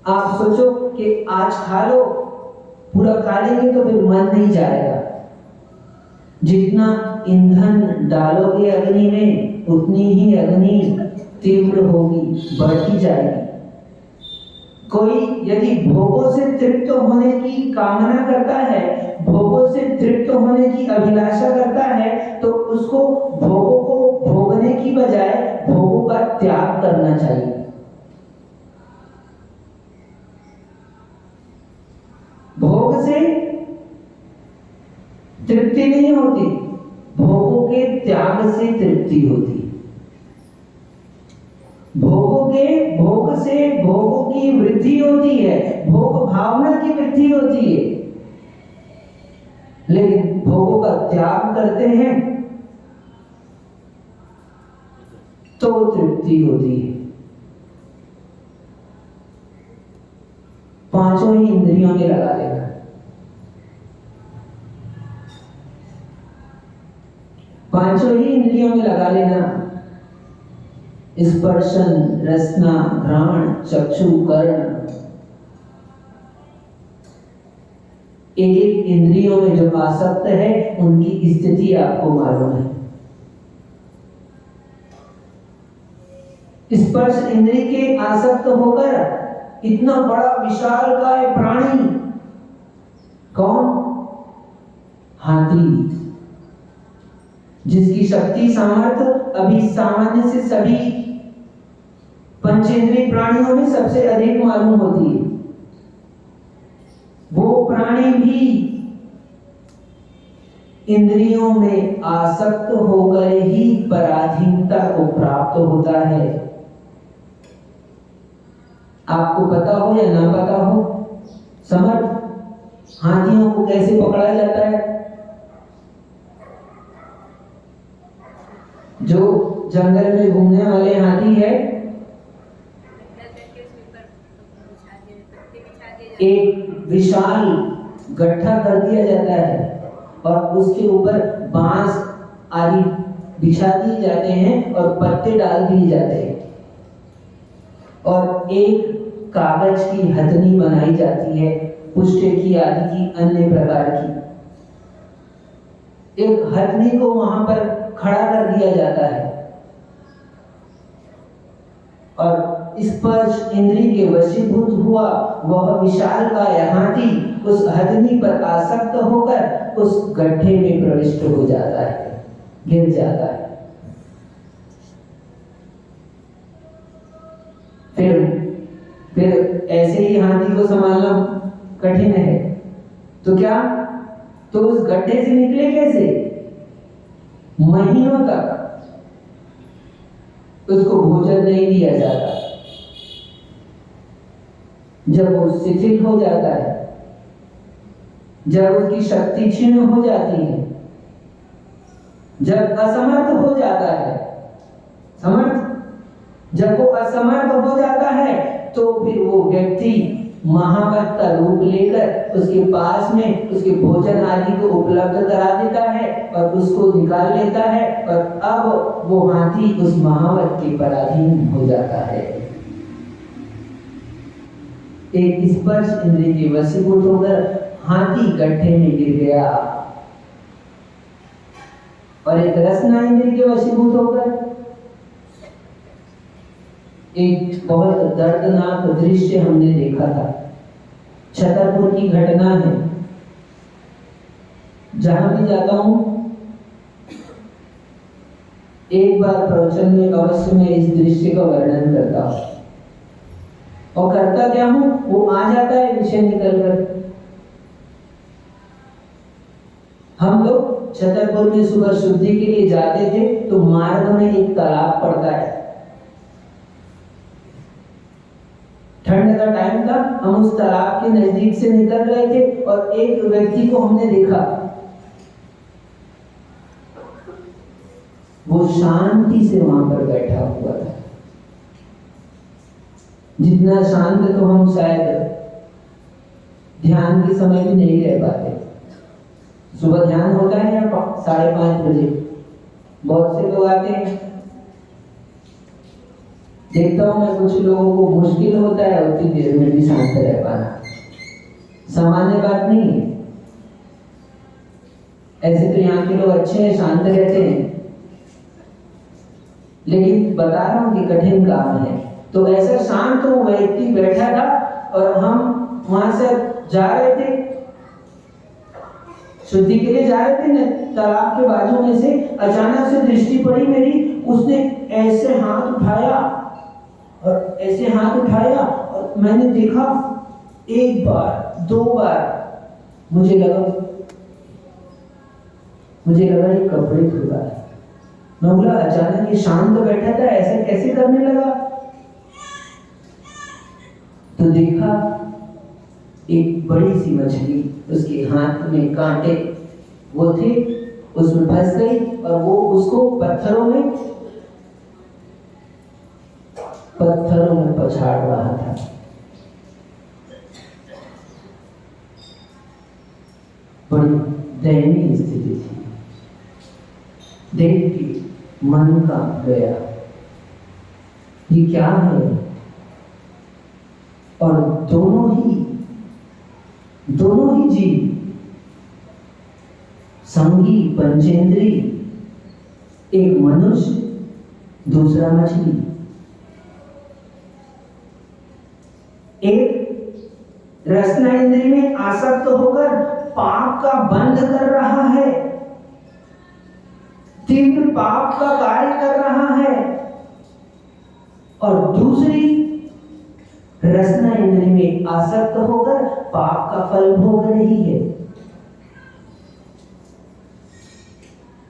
आप सोचो कि आज खा लो, पूरा खा लेंगे तो फिर मन नहीं जाएगा। जितना ईंधन डालोगे अग्नि में उतनी ही अग्नि तीव्र होगी, बढ़ती जाएगी। कोई यदि भोगों से तृप्त होने की कामना करता है, भोगों से तृप्त होने की अभिलाषा करता है, तो उसको भोगों को भोगने की बजाय भोगों का त्याग करना चाहिए। भोग से तृप्ति नहीं होती, भोगों के त्याग से तृप्ति होती। भोग से भोगों की वृद्धि होती है, भोग भावना की वृद्धि होती है। लेकिन भोगों का त्याग करते हैं तो तृप्ति होती है। 5 ही इंद्रियों में लगा लेना। 5 ही इंद्रियों में लगा लेना। स्पर्शन, रसना, घ्राण, चक्षु, कर्ण, एक एक इंद्रियों में जो आसक्त है उनकी स्थिति आपको मालूम है। स्पर्श इंद्रिय के आसक्त होकर इतना बड़ा विशालकाय प्राणी कौन? हाथी, जिसकी शक्ति सामर्थ्य अभी सामान्य से सभी पंचेंद्रिय प्राणियों में सबसे अधिक मालूम होती है। वो प्राणी भी इंद्रियों में आसक्त होकर ही पराधीनता को प्राप्त होता है। आपको पता हो या ना पता हो, समर्थ हाथियों को कैसे पकड़ा जाता है? जो जंगल में घूमने वाले हाथी है, एक विशाल गड्ढा कर दिया जाता है और उसके ऊपर बांस आदि बिछा दिए जाते हैं और पत्ते डाल दिए जाते हैं और एक कागज की हथनी बनाई जाती है, पुष्टे की आदि की अन्य प्रकार की। एक हथनी को वहां पर खड़ा कर दिया जाता है और स्पर्श इंद्रिय के वशीभूत हुआ वह विशाल का हाथी उस हथनी पर आसक्त होकर उस गड्ढे में प्रविष्ट हो जाता है, गिर जाता है। फिर ऐसे ही हाथी को संभालना कठिन है, तो क्या, तो उस गड्ढे से निकले कैसे? महीनों तक उसको भोजन नहीं दिया जाता। जब वो शिथिल हो जाता है, जब उसकी शक्ति क्षीण हो जाती है, जब असमर्थ हो जाता है, जब वो असमर्थ हो जाता है, तो फिर वो व्यक्ति महावत का रूप लेकर उसके पास में उसके भोजन आदि को उपलब्ध करा देता है और उसको निकाल लेता है, और अब वो हाथी उस महावत के पराधीन हो जाता है। एक स्पर्श इंद्रिय के वशीभूत होकर हाथी गड्ढे में गिर गया, और एक रसना इंद्रिय के वशीभूत होकर एक बहुत दर्दनाक दृश्य हमने देखा था। छतरपुर की घटना है। जहां भी जाता हूं, एक बार प्रवचन में अवश्य मैं इस दृश्य का वर्णन करता हूं, और करता क्या हूं, वो आ जाता है विषय निकलकर। हम लोग छतरपुर में सुबह शुद्धि के लिए जाते थे, तो मार्ग में एक तालाब पड़ता है। ठंड का टाइम था, हम उस तालाब के नजदीक से निकल रहे थे और एक व्यक्ति को हमने देखा। वो शांति से वहां पर बैठा हुआ था। जितना शांत तो हम शायद ध्यान के समय भी नहीं रह पाते। सुबह ध्यान होता है या 5:30 बजे, बहुत से लोग आते हैं। देखता हूं मैं कुछ लोगों को मुश्किल होता है उतनी देर में भी शांत रह पाना। सामान्य बात नहीं है। ऐसे तो यहाँ के लोग अच्छे हैं, शांत रहते हैं, लेकिन बता रहा हूं कि कठिन काम है। तो ऐसा शांत वो व्यक्ति बैठा था, और हम वहां से जा रहे थे, शुद्धि के लिए जा रहे थे न, तालाब के बाजू में से अचानक से दृष्टि पड़ी मेरी। उसने ऐसे हाथ उठाया और ऐसे हाथ उठाया, और मैंने देखा 1 बार 2 बार, मुझे लगा ये कपड़े धो रहा है। मैं बोला अचानक ये शांत बैठा था, ऐसा कैसे करने लगा? तो देखा एक बड़ी सी मछली उसके हाथ में कांटे वो थे, उसमें फंस गई, और वो उसको पत्थरों में पछाड़ रहा था। बड़ी दयनीय स्थिति थी। देख के मन कांप गया, ये क्या है? और दोनों ही जीव, संगी पंचेंद्री, एक मनुष्य दूसरा मछली, एक रसना इंद्रिय में आसक्त होकर पाप का बंध कर रहा है, तीव्र पाप का कार्य कर रहा है, और दूसरी रसना इंद्रिय में आसक्त होकर पाप का फल भोग रही है।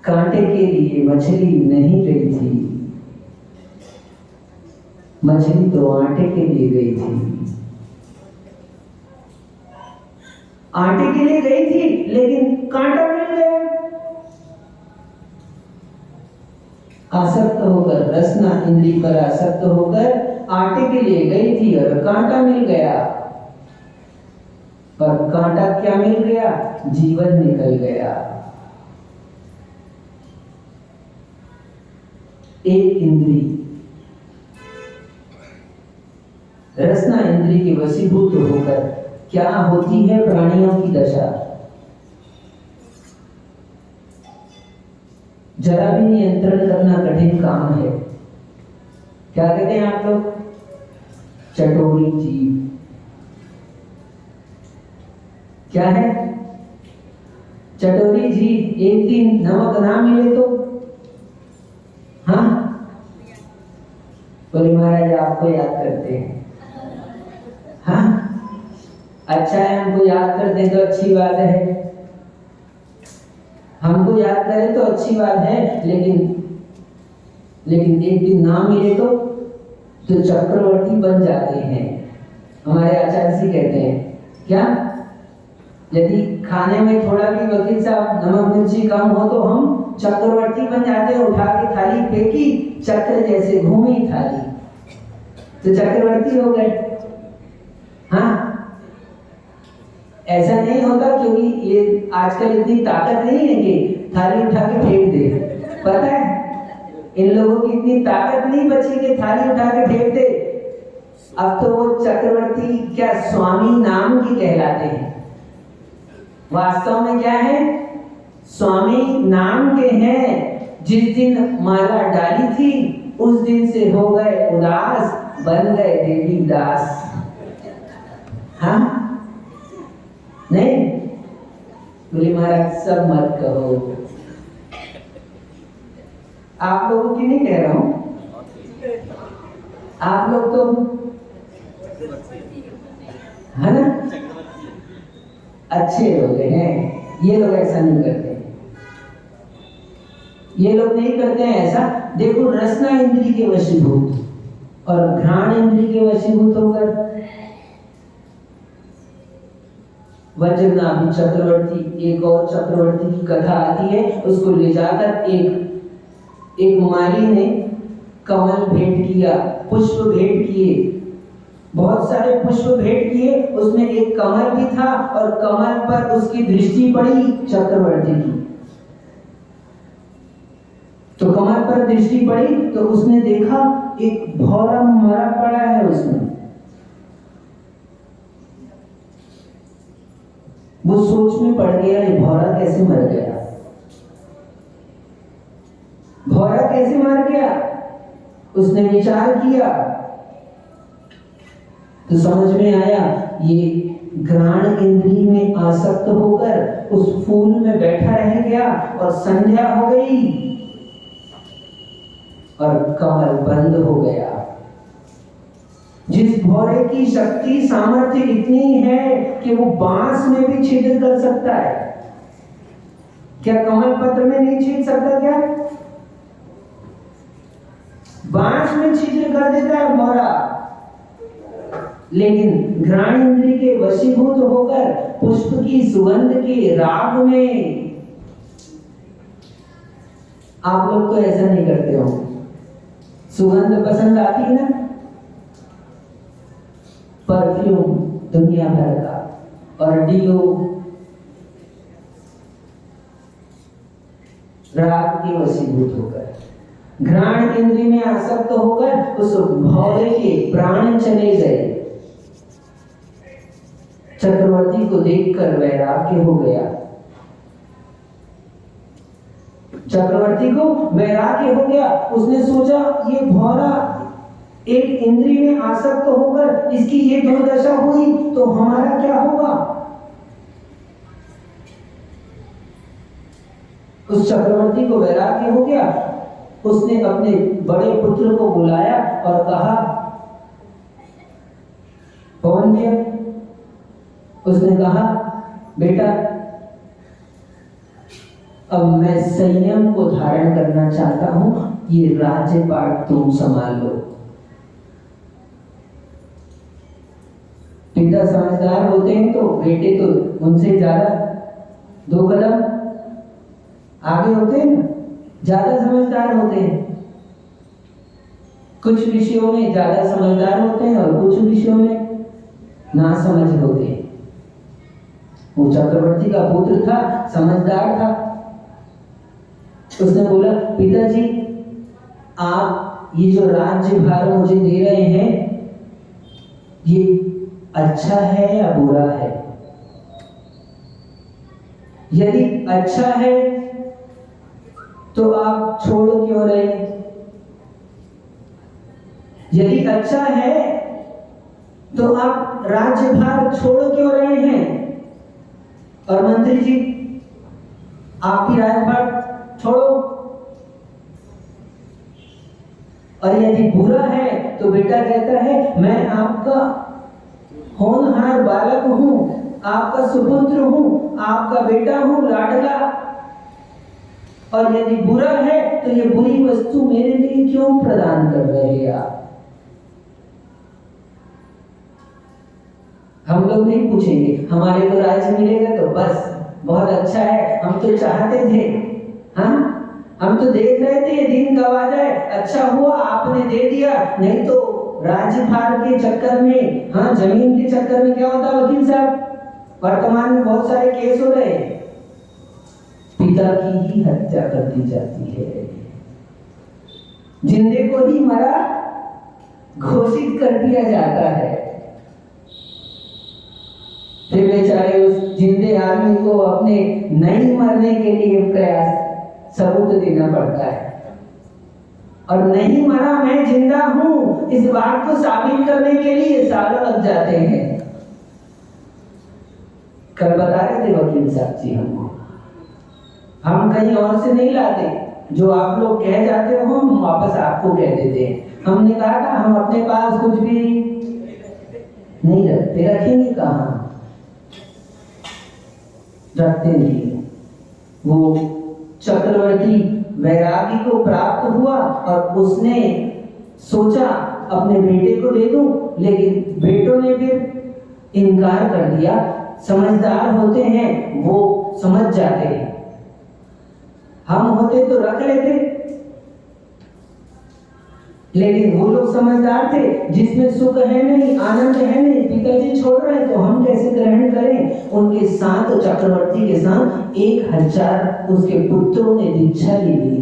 कांटे के लिए मछली नहीं गई थी, मछली तो आटे के लिए गई थी। आटे के लिए गई थी, लेकिन कांटा मिल गया। आसक्त होकर, रसना इंद्रिय पर आसक्त होकर आटे के लिए गई थी और कांटा मिल गया। और कांटा क्या मिल गया? जीवन निकल गया। एक इंद्रिय रसना इंद्रिय के वशीभूत होकर क्या होती है प्राणियों की दशा? जरा भी नियंत्रण करना कठिन काम है। क्या कहते हैं आप लोग? चटोरी जीव। क्या है? चटोरी जीव। एक दिन नमक ना मिले तो हाँ बोले महाराज आपको याद करते हैं। हाँ, अच्छा है हमको याद कर दे तो अच्छी बात है, हमको याद करे तो अच्छी बात है, लेकिन एक दिन ना मिले तो चक्रवर्ती बन जाते हैं। हमारे आचार्य जी कहते हैं क्या, यदि खाने में थोड़ा भी वकील साहब नमक मिर्ची कम हो तो हम चक्रवर्ती बन जाते हैं। उठा के थाली फेंकी, चक्र जैसे घूमी थाली, तो चक्रवर्ती हो गए। हाँ, ऐसा नहीं होता, क्योंकि ये आजकल इतनी ताकत नहीं है कि थाली उठा के फेंक दे। पता है, इन लोगों की इतनी ताकत नहीं बची कि थाली उठा के फेंक दे। अब तो वो चक्रवर्ती क्या स्वामी नाम की कहलाते हैं। वास्तव में क्या है, स्वामी नाम के हैं। जिस दिन माला डाली थी उस दिन से हो गए उदास, बन गए देवी दास। हाँ नहीं, बोले महाराज सब मत कहो। आप लोगों की नहीं कह रहा हूं, आप लोग तो है ना अच्छे लोग हैं। ये लोग ऐसा नहीं करते, ये लोग नहीं करते हैं ऐसा। देखो, रसना इंद्री के वशीभूत और घ्राण इंद्री के वशीभूत होकर वज्रनाभ चक्रवर्ती, एक और चक्रवर्ती की कथा आती है। उसको ले जाकर एक माली ने कमल भेंट किया, पुष्प भेंट किए, बहुत सारे पुष्प भेंट किए। उसमें एक कमल भी था और कमल पर उसकी दृष्टि पड़ी चक्रवर्ती की। तो कमल पर दृष्टि पड़ी तो उसने देखा एक भौरा मरा पड़ा है उसमें। वो सोच में पड़ गया, ये भौरा कैसे मर गया, भौरा कैसे मर गया। उसने विचार किया तो समझ में आया, ये घ्राण इंद्री में आसक्त होकर उस फूल में बैठा रह गया और संध्या हो गई और कमल बंद हो गया। जिस भौरे की शक्ति सामर्थ्य इतनी है कि वो बांस में भी छिद्र कर सकता है, क्या कमल पत्र में नहीं छीन सकता? क्या बांस में छिद्र कर देता है भौरा। लेकिन घ्राण इंद्री के वशीभूत होकर पुष्प की सुगंध के राग में, आप लोग तो ऐसा नहीं करते हो, सुगंध पसंद आती है ना, परफ्यूम दुनिया भर का और डियो, राग के वशीभूत होकर घ्राण इंद्री में आसक्त होकर उस भौरे के प्राण चले गए। चक्रवर्ती को देखकर वैराग्य हो गया, चक्रवर्ती को वैराग्य हो गया। उसने सोचा, ये भौरा एक इंद्री में आसक्त होकर इसकी ये दुर्दशा हुई तो हमारा क्या होगा। उस चक्रवर्ती को वैराग्य हो गया। उसने अपने बड़े पुत्र को बुलाया और कहा, पवन भैया, उसने कहा, बेटा अब मैं संयम को धारण करना चाहता हूं, ये राज्यपाट तुम संभाल लो। पिता समझदार होते हैं तो बेटे तो उनसे ज्यादा 2 कदम आगे होते हैं ना, ज्यादा समझदार होते हैं। कुछ विषयों में ज्यादा समझदार होते हैं और कुछ विषयों में ना समझ होते हैं। वो चक्रवर्ती का पुत्र था, समझदार था। उसने बोला, पिताजी आप ये जो राज्य भार मुझे दे रहे हैं, ये अच्छा है या बुरा है? यदि अच्छा है तो आप छोड़ क्यों रहे? यदि अच्छा है तो आप राज्यभार छोड़ क्यों रहे हैं? और मंत्री जी, आप भी राज्यभार छोड़ो। और यदि बुरा है तो बेटा कहता है, मैं आपका होनहार बालक हूँ, आपका सुपुत्र हूँ, आपका बेटा हूँ लाडला, और यदि बुरा है तो ये बुरी वस्तु मेरे लिए क्यों प्रदान कर रहे हैं आप? हम लोग नहीं पूछेंगे हमारे को राज्य मिलेगा तो बस बहुत अच्छा है, हम तो चाहते थे, हाँ हम तो देख रहे थे ये दिन कब आ जाए, अच्छा हुआ आपने दे दिया, नहीं तो राज्यभार के चक्कर में, हाँ जमीन के चक्कर में क्या होता वकील साहब, वर्तमान में बहुत सारे केस हो रहे हैं, पिता की ही हत्या कर दी जाती है, जिंदे को ही मरा घोषित कर दिया जाता है, फिर बेचारे उस जिंदे आदमी को अपने नहीं मरने के लिए प्रयास सबूत देना पड़ता है, और नहीं मरा मैं जिंदा हूं इस बात को साबित करने के लिए सालों लग जाते हैं। कल बता रहे थे वकील साहब जी हमको, हम कहीं और से नहीं लाते, जो आप लोग कह जाते हो हम वापस आपको कह देते हैं। हमने कहा था हम अपने पास कुछ भी नहीं रखते, रखेंगे कहाँ, रखते नहीं। वो चक्रवर्ती वैरागी को प्राप्त हुआ और उसने सोचा अपने बेटे को दे दूं, लेकिन बेटों ने फिर इनकार कर दिया। समझदार होते हैं वो समझ जाते हैं, हम होते तो रख लेते, लेकिन वो लोग समझदार थे, जिसमें सुख है नहीं, आनंद है नहीं, पिताजी छोड़ रहे हैं तो हम कैसे ग्रहण करें। उनके साथ चक्रवर्ती के साथ 1000 उसके पुत्रों ने दीक्षा ली थी,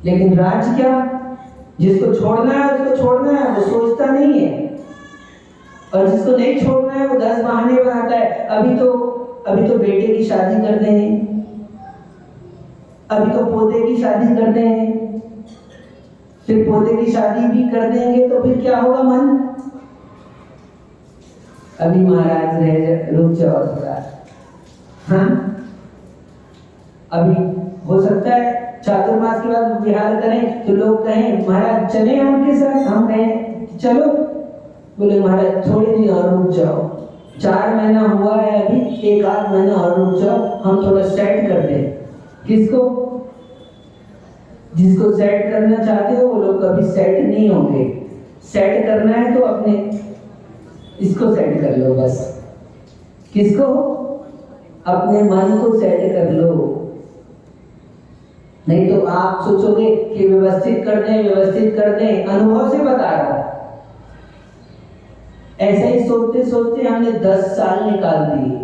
लेकिन राज क्या, जिसको छोड़ना है उसको छोड़ना है, वो सोचता नहीं है, और जिसको नहीं छोड़ना है वो 10 बहाने बनाता है। अभी तो बेटे की शादी कर दें, अभी तो पोते की शादी कर दें, फिर पोते की शादी भी कर देंगे तो फिर क्या होगा मन, अभी महाराज रुक जाओ थोड़ा, हाँ अभी हो सकता है चातुर्मास के बाद विहार करें तो लोग कहें महाराज चले आपके साथ, हम कहें चलो, बोले महाराज थोड़े दिन और रुक जाओ, 4 महीना हुआ है अभी, 1 आध महीना और रुक जाओ, हम थोड़ा सेट कर दें। किसको, जिसको सेट करना चाहते हो वो लोग कभी सेट नहीं होंगे। सेट करना है तो अपने इसको सेट कर लो बस, किसको, अपने मन को सेट कर लो, नहीं तो आप सोचोगे कि व्यवस्थित कर दें, अनुभव से बता रहा हूं, ऐसा ही सोचते सोचते हमने 10 साल निकाल दिए।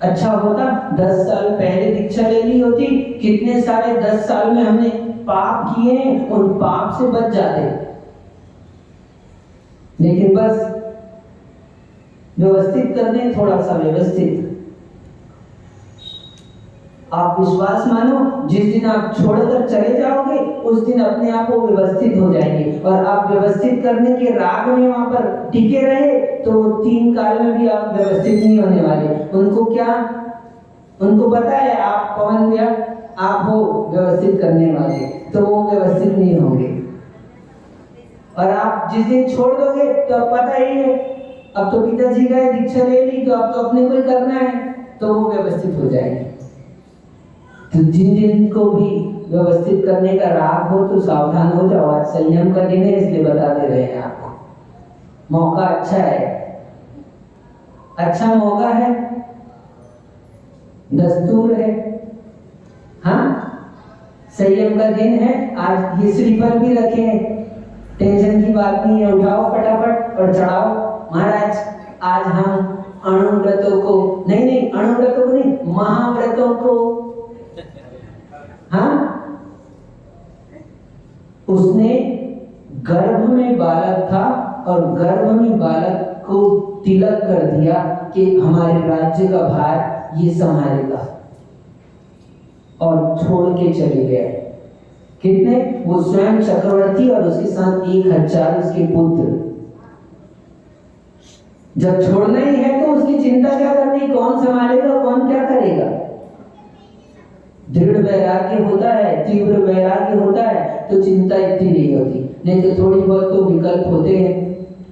अच्छा होता 10 साल पहले दीक्षा ले ली होती, कितने सारे 10 साल में हमने पाप किए हैं, उन पाप से बच जाते। लेकिन बस व्यवस्थित कर दें, थोड़ा सा व्यवस्थित। आप विश्वास मानो, जिस दिन आप छोड़कर चले जाओगे उस दिन अपने आप वो व्यवस्थित हो जाएंगे, और आप व्यवस्थित करने के राग में वहां पर टिके रहे तो 3 काल में भी आप व्यवस्थित नहीं होने वाले। उनको क्या, उनको पता है आप पवन भैया आप हो व्यवस्थित करने वाले, तो वो व्यवस्थित नहीं होंगे। और आप जिस दिन छोड़ दोगे तो अब पता ही है, अब तो पिताजी गए दीक्षा ले ली तो अब तो अपने को ही करना है, तो वो व्यवस्थित हो जाएंगे। तो जिन को भी व्यवस्थित करने का राग हो तो सावधान हो जाओ। आज संयम का दिन है इसलिए बता दे रहे हैं आपको, मौका अच्छा है, अच्छा मौका है, दस्तूर है, हाँ संयम का दिन है। आज हिस्ट्री पर भी रखें, टेंशन की बात नहीं है, उठाओ फटाफट और चढ़ाओ। महाराज आज हम अणुव्रतों को नहीं अणुव्रतों को नहीं, महाव्रतों को, हाँ उसने गर्भ में बालक था और गर्भ में बालक को तिलक कर दिया कि हमारे राज्य का भार ये संभालेगा, और छोड़ के चले गए। कितने, वो स्वयं चक्रवर्ती और उसके साथ 1000 उसके पुत्र। जब छोड़ना ही है तो उसकी चिंता क्या करनी, कौन संभालेगा, कौन क्या करेगा। दृढ़ वैराग्य होता है, तीव्र वैराग्य होता है तो चिंता इतनी नहीं होती, नहीं तो थोड़ी बहुत तो विकल्प होते हैं।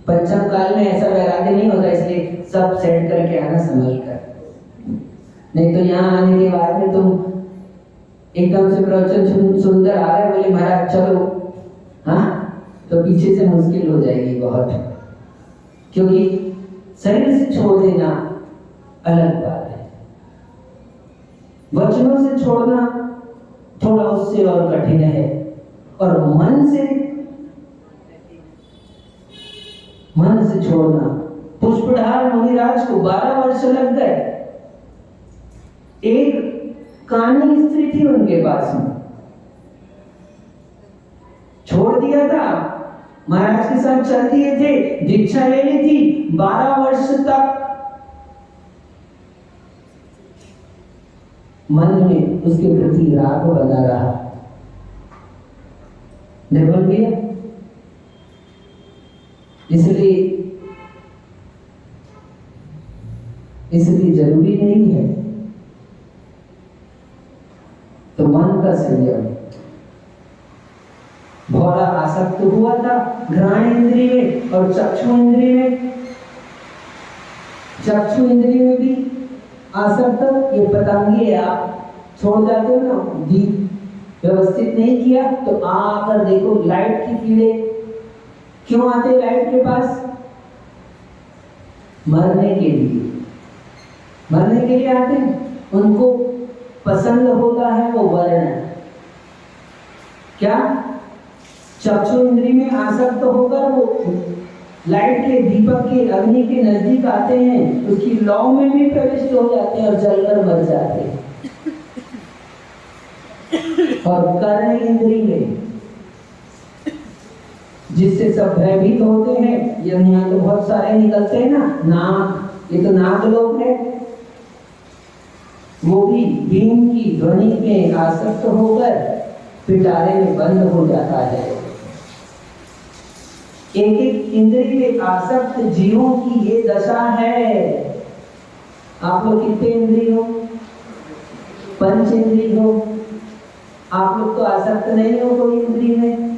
पंचम काल में ऐसा वैराग्य नहीं होता, इसलिए सब सेट करके आना संभल कर। नहीं तो यहाँ आने के बाद में तुम एकदम से प्रवचन सुंदर आ रहा है, बोले महाराज चलो, हाँ, तो पीछे से मुश्किल हो जाएगी बहुत, क्योंकि शरीर से छोड़ देना अलग बात है, वचनों से छोड़ना थोड़ा उससे और कठिन है, और मन से छोड़ना। पुष्पधार मुनिराज को 12 वर्ष लग गए। एक कानी स्त्री थी उनके पास में, छोड़ दिया था, महाराज के साथ चल दिए थे, दीक्षा ले ली थी, 12 वर्ष तक मन में उसके प्रति राग बना रहा। निर्बल गया, इसलिए जरूरी नहीं है तो मन का संयम। भौरा आसक्त हुआ था घ्राण इंद्रिय में और चक्षु इंद्रिय में। चक्षु इंद्रिय में भी आसक्त, ये पतंगे आप छोड़ जाते हो ना, दीप व्यवस्थित नहीं किया तो आकर देखो लाइट की कीड़े क्यों आते लाइट के पास? मरने के लिए आते हैं। उनको पसंद होता है वो वर्ण, क्या चक्षु इंद्रिय में आसक्त होकर वो लाइट के, दीपक के, अग्नि के नजदीक आते हैं, उसकी लौ में भी प्रविष्ट हो जाते हैं और जलकर मर जाते हैं। और कर्ण इंद्रिय में, जिससे सब भयभीत होते हैं, यहाँ तो बहुत सारे निकलते हैं ना, नाग, ये तो नाग लोग है, वो भी भीम की ध्वनि में आसक्त होकर पिटारे में बंद हो जाता है। एक एक इंद्रिय में आसक्त जीवों की ये दशा है। आप लोग कितने इंद्रिय हो? पंच इंद्रिय हो। आप लोग तो आसक्त नहीं हो कोई इंद्रिय में।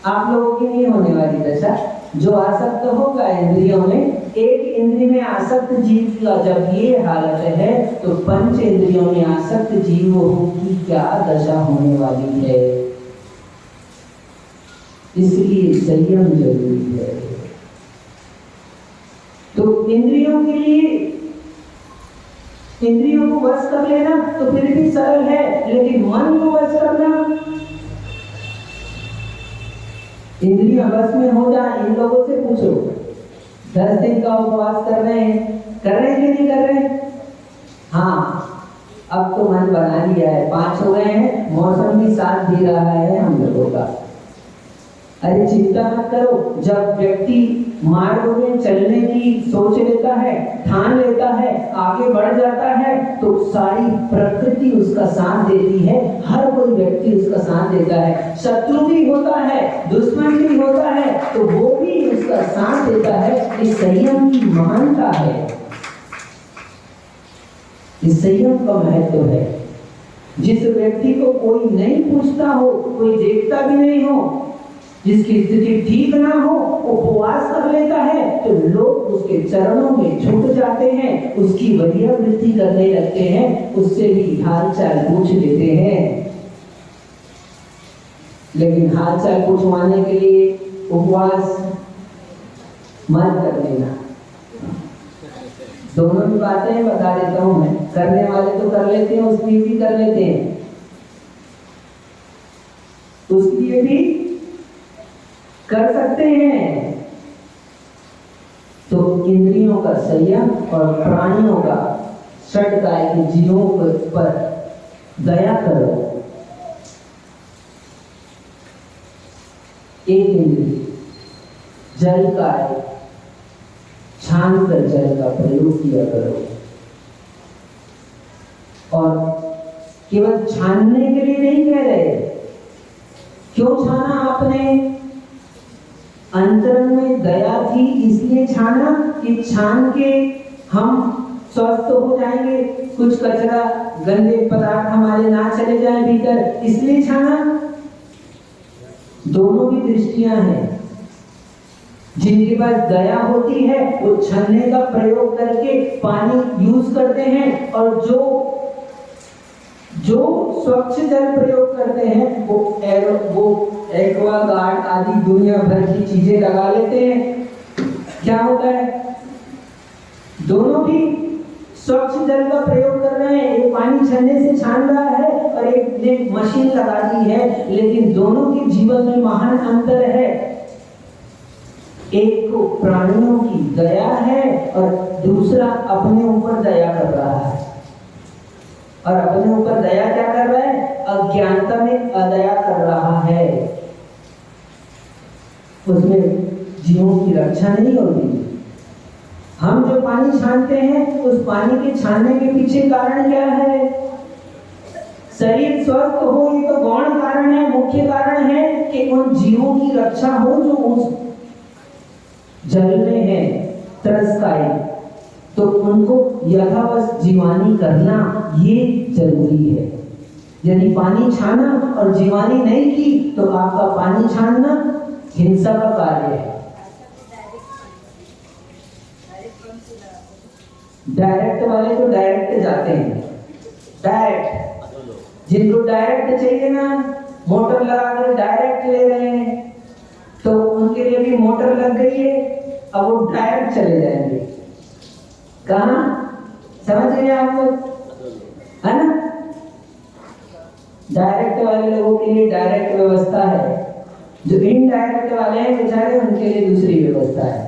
आप लोगों की नहीं होने वाली दशा। जो आसक्त होगा इंद्रियों में, एक इंद्रिय में आसक्त जीव का जब ये हालत है तो पंच इंद्रियों में आसक्त जीवों की क्या दशा होने वाली है। इसलिए संयम जरूरी है। तो इंद्रियों के लिए, इंद्रियों को वश कर लेना तो फिर भी सरल है, लेकिन मन को वश करना, इंद्रियां वश में हो जाए। इन लोगों से पूछो, 10 दिन का उपवास कर रहे हैं कि नहीं कर रहे हैं? हाँ, अब तो मन बना लिया है, 5 हो गए हैं, मौसम भी साथ दे रहा है हम लोगों का। अरे चिंता मत करो, जब व्यक्ति मार्ग में चलने की सोच लेता है, ठान लेता है, आगे बढ़ जाता है, तो सारी प्रकृति उसका साथ देती है, हर कोई व्यक्ति उसका साथ देता है। शत्रु भी होता है, दुश्मन भी होता है, तो वो भी उसका साथ देता है। इस संयम की महानता है, इस संयम का महत्व है। जिस व्यक्ति को कोई नहीं पूछता हो, कोई देखता भी नहीं हो, जिसकी स्थिति ठीक ना हो, उपवास कर लेता है, तो लोग उसके चरणों में झुक जाते हैं, उसकी बढ़िया वृद्धि करने लगते हैं, उससे भी हालचाल पूछ लेते हैं। लेकिन हालचाल पूछवाने के लिए उपवास मत कर लेना। दोनों भी बातें बता देता हूं मैं। करने वाले तो कर लेते हैं, उसके लिए भी कर लेते हैं, उसके लिए भी कर सकते हैं। तो इंद्रियों का संयम और प्राणियों का, षटकाय के जीवों पर दया करो। एक इंद्रिय जल का है, छान कर जल का प्रयोग किया करो। और केवल छानने के लिए नहीं कह रहे। क्यों छाना आपने? अंतरंग में दया थी इसलिए छाना कि छान के हम स्वस्थ हो जाएंगे, कुछ कचरा गंदे पदार्थ हमारे ना चले जाए भीतर, इसलिए छाना। दोनों भी दृष्टियां हैं। जिनके पास दया होती है वो छन्ने का प्रयोग करके पानी यूज करते हैं, और जो स्वच्छ जल प्रयोग करते हैं वो एक्वागार्ड आदि दुनिया भर की चीजें लगा लेते हैं। क्या होता है, दोनों भी स्वच्छ जल का प्रयोग कर रहे हैं, एक पानी छन्ने से छान रहा है और एक ने मशीन लगा दी है, लेकिन दोनों के जीवन में महान अंतर है। एक को प्राणियों की दया है और दूसरा अपने ऊपर दया कर रहा है। और अपने ऊपर दया क्या कर रहा है, अज्ञानता में अदया कर रहा है। उसमें जीवों की रक्षा नहीं होती। हम जो पानी छानते हैं उस पानी के छानने के पीछे कारण क्या है, शरीर स्वस्थ हो, ये तो गौण कारण है। मुख्य कारण है कि उन जीवों की रक्षा हो जो उस जल में है त्रस्ताई, तो उनको यथावत जीवानी करना ये जरूरी है। यदि पानी छाना और जीवानी नहीं की तो आपका पानी छानना हिंसा का कार्य है। डायरेक्ट वाले तो डायरेक्ट जाते हैं, डायरेक्ट जिनको डायरेक्ट चाहिए ना, मोटर लगाकर डायरेक्ट ले रहे हैं, तो उनके लिए भी मोटर लग गई है, अब वो डायरेक्ट चले जाएंगे। कहाँ, समझ गए आप लोग, है ना? डायरेक्ट वाले लोगों के लिए डायरेक्ट व्यवस्था है, जो इनडायरेक्ट वाले हैं बेचारे उनके लिए दूसरी व्यवस्था है।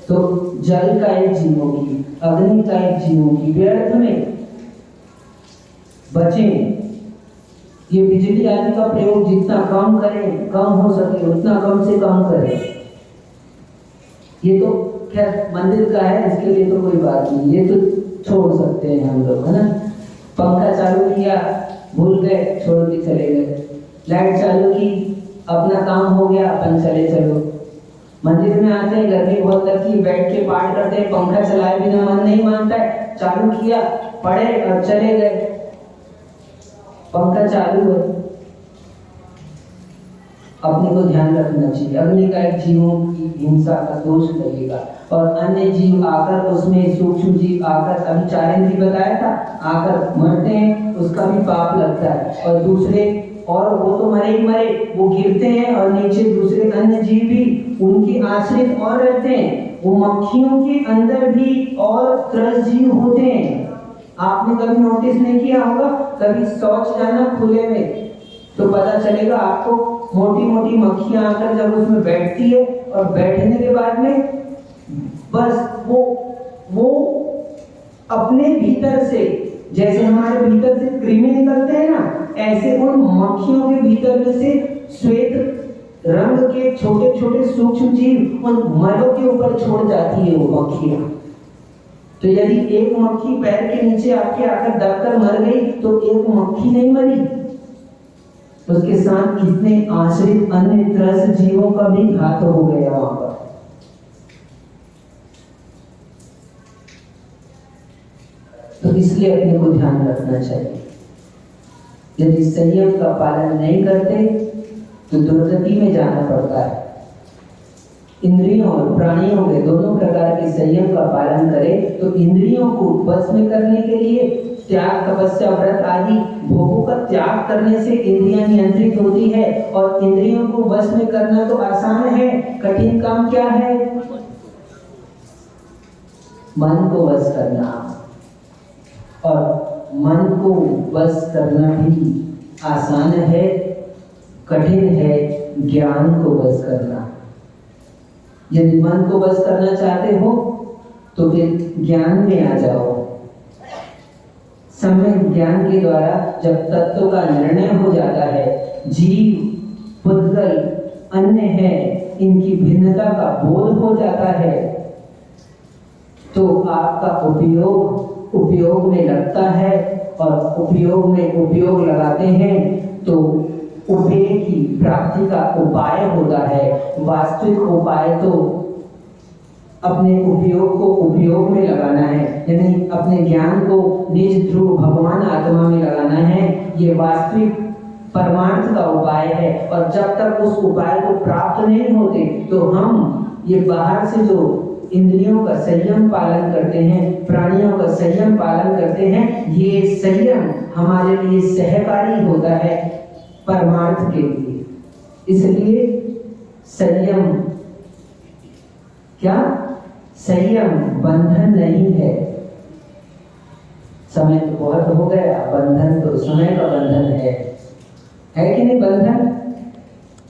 तो जल का एक जीवों की, अग्नि का एक जीवों की, व्यर्थ में बचें। ये बिजली आदि का प्रयोग जितना कम करें, कम हो सके उतना कम से कम करें। ये तो खैर मंदिर का है, इसके लिए तो कोई बात नहीं, ये तो छोड़ सकते हैं हम लोग, है ना? पंखा चालू किया, भूल गए, छोड़ के चले गए। लाइट चालू की, अपना काम हो गया, अपन चले चलो। मंदिर में आते हैं, गर्मी बहुत लगती है, बैठ के पाठ करते हैं, पंखा चलाए बिना मन नहीं मानता है, चालू किया, पढ़े और चले गए, पंखा चालू है। अपने को ध्यान रखना चाहिए। अग्नि का एक जीवों की हिंसा का दोष लगेगा और अन्य जीव आकर उसमें, सूक्ष्म जीव आकर, अभी चारेंद्री बताया था, आकर मरते हैं, उसका भी पाप लगता है। और दूसरे, और वो तो मरे ही मरे, वो गिरते हैं और नीचे दूसरे अन्य जीव भी उनके आश्रित और रहते हैं। वो मक्खियों के अंदर भी और त्रस्त जीव होते हैं। आपने कभी नोटिस नहीं किया होगा, कभी शौच जाना खुले में तो पता चलेगा आपको, मोटी मोटी मक्खियां आकर जब उसमें बैठती है और बैठने के बाद में बस वो अपने भीतर से, जैसे हमारे भीतर से कृमि निकलते हैं ना, ऐसे उन मक्खियों के भीतर में से श्वेत रंग के छोटे छोटे सूक्ष्म जीव उन मलों के ऊपर छोड़ जाती है वो मक्खियां। तो यदि एक मक्खी पैर के नीचे आपके आकर दबकर मर गई तो एक मक्खी नहीं मरी, उसके साथ कितने आश्रित अन्य त्रस्त जीवों का भी घात हो गया वहां पर। तो इसलिए अपने को ध्यान रखना चाहिए। यदि संयम का पालन नहीं करते तो दुर्गति में जाना पड़ता है। इंद्रियों और प्राणियों में दोनों प्रकार के संयम का पालन करें तो इंद्रियों को वश में करने के लिए त्याग, तपस्या, व्रत आदि भोगों का त्याग करने से इंद्रियां नियंत्रित होती है। और इंद्रियों को वश में करना तो आसान है, कठिन काम क्या है? मन को वश करना। और मन को वश करना भी आसान है, कठिन है ज्ञान को वश करना। यदि मन को वश करना चाहते हो तो फिर ज्ञान में आ जाओ। सम्यक ज्ञान के द्वारा जब तत्व का निर्णय हो जाता है, जीव, पुद्गल, अन्य है, इनकी भिन्नता का बोध हो जाता है, तो आपका उपयोग में लगता है। और उपयोग लगाते हैं तो उपेय की प्राप्ति का उपाय होता है। वास्तविक उपाय तो अपने उपयोग को उपयोग में लगाना है, यानी अपने ज्ञान को निज ध्रुव भगवान आत्मा में लगाना है। ये वास्तविक परमार्थ का उपाय है। और जब तक उस उपाय को प्राप्त नहीं होते तो हम ये बाहर से जो इंद्रियों का संयम पालन करते हैं, प्राणियों का संयम पालन करते हैं, ये संयम हमारे लिए सहकारी होता है परमार्थ के लिए। इसलिए संयम क्या? संयम बंधन नहीं है। समय तो बहुत हो गया, बंधन तो समय का बंधन है कि नहीं बंधन?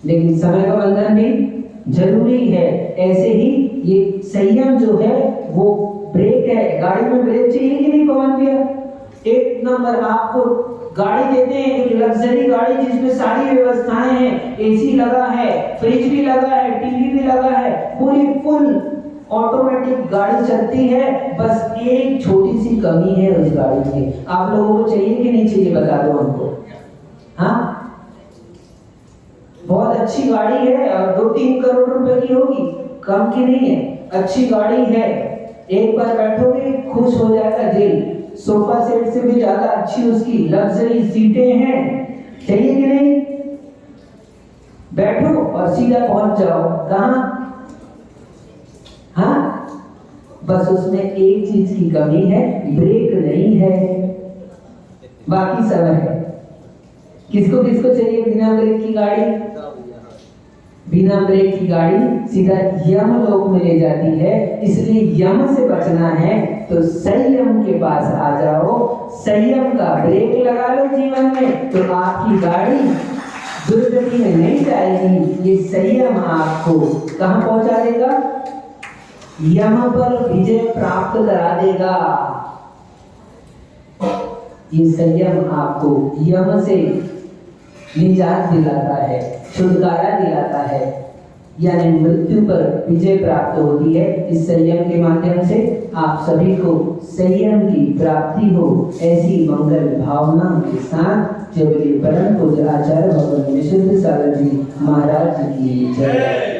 लेकिन समय का बंधन भी जरूरी है। ऐसे ही ये संयम जो है वो ब्रेक है। गाड़ी में ब्रेक चाहिए कि नहीं पवन भैया? एक नंबर आपको गाड़ी देते हैं, एक लग्जरी गाड़ी जिसमें सारी व्यवस्थाएं हैं, एसी लगा है, फ्रिज भी लगा है, टीवी भी लगा है, पूरी फुल ऑटोमेटिक गाड़ी चलती है। बस एक छोटी सी कमी है उस गाड़ी की। आप लोगों को चाहिए कि नहीं चाहिए बता दो हमको। हाँ, बहुत अच्छी गाड़ी है और 2-3 करोड़ रुपए की होगी, कम की नहीं है, अच्छी गाड़ी है। एक बार बैठोगे खुश हो जाएगा दिल। सोफा सेट से भी ज्यादा अच्छी उसकी लग्जरी सीटें हैं। चाहिए कि नहीं? बैठो और सीधा पहुंच जाओ। कहाँ? हाँ, बस उसमें एक चीज की कमी है, ब्रेक नहीं है, बाकी सब है। किसको किसको चाहिए बिना ब्रेक की गाड़ी? बिना ब्रेक की गाड़ी सीधा यम लोक में ले जाती है। इसलिए यम से बचना है तो संयम के पास आ जाओ, संयम का ब्रेक लगा लो जीवन में, तो आपकी गाड़ी दुर्गति में नहीं जाएगी। ये संयम आपको कहाँ पहुंचा देगा? यम पर विजय प्राप्त करा देगा। ये संयम आपको यम से निजात दिलाता है, छुटकारा दिलाता है, यानी मृत्यु पर विजय प्राप्त होती है। इस संयम के माध्यम से आप सभी को संयम की प्राप्ति हो, ऐसी मंगल भावना के साथ जब परम पूज्य आचार्य भगवान विशुद्ध सागर जी महाराज की जय।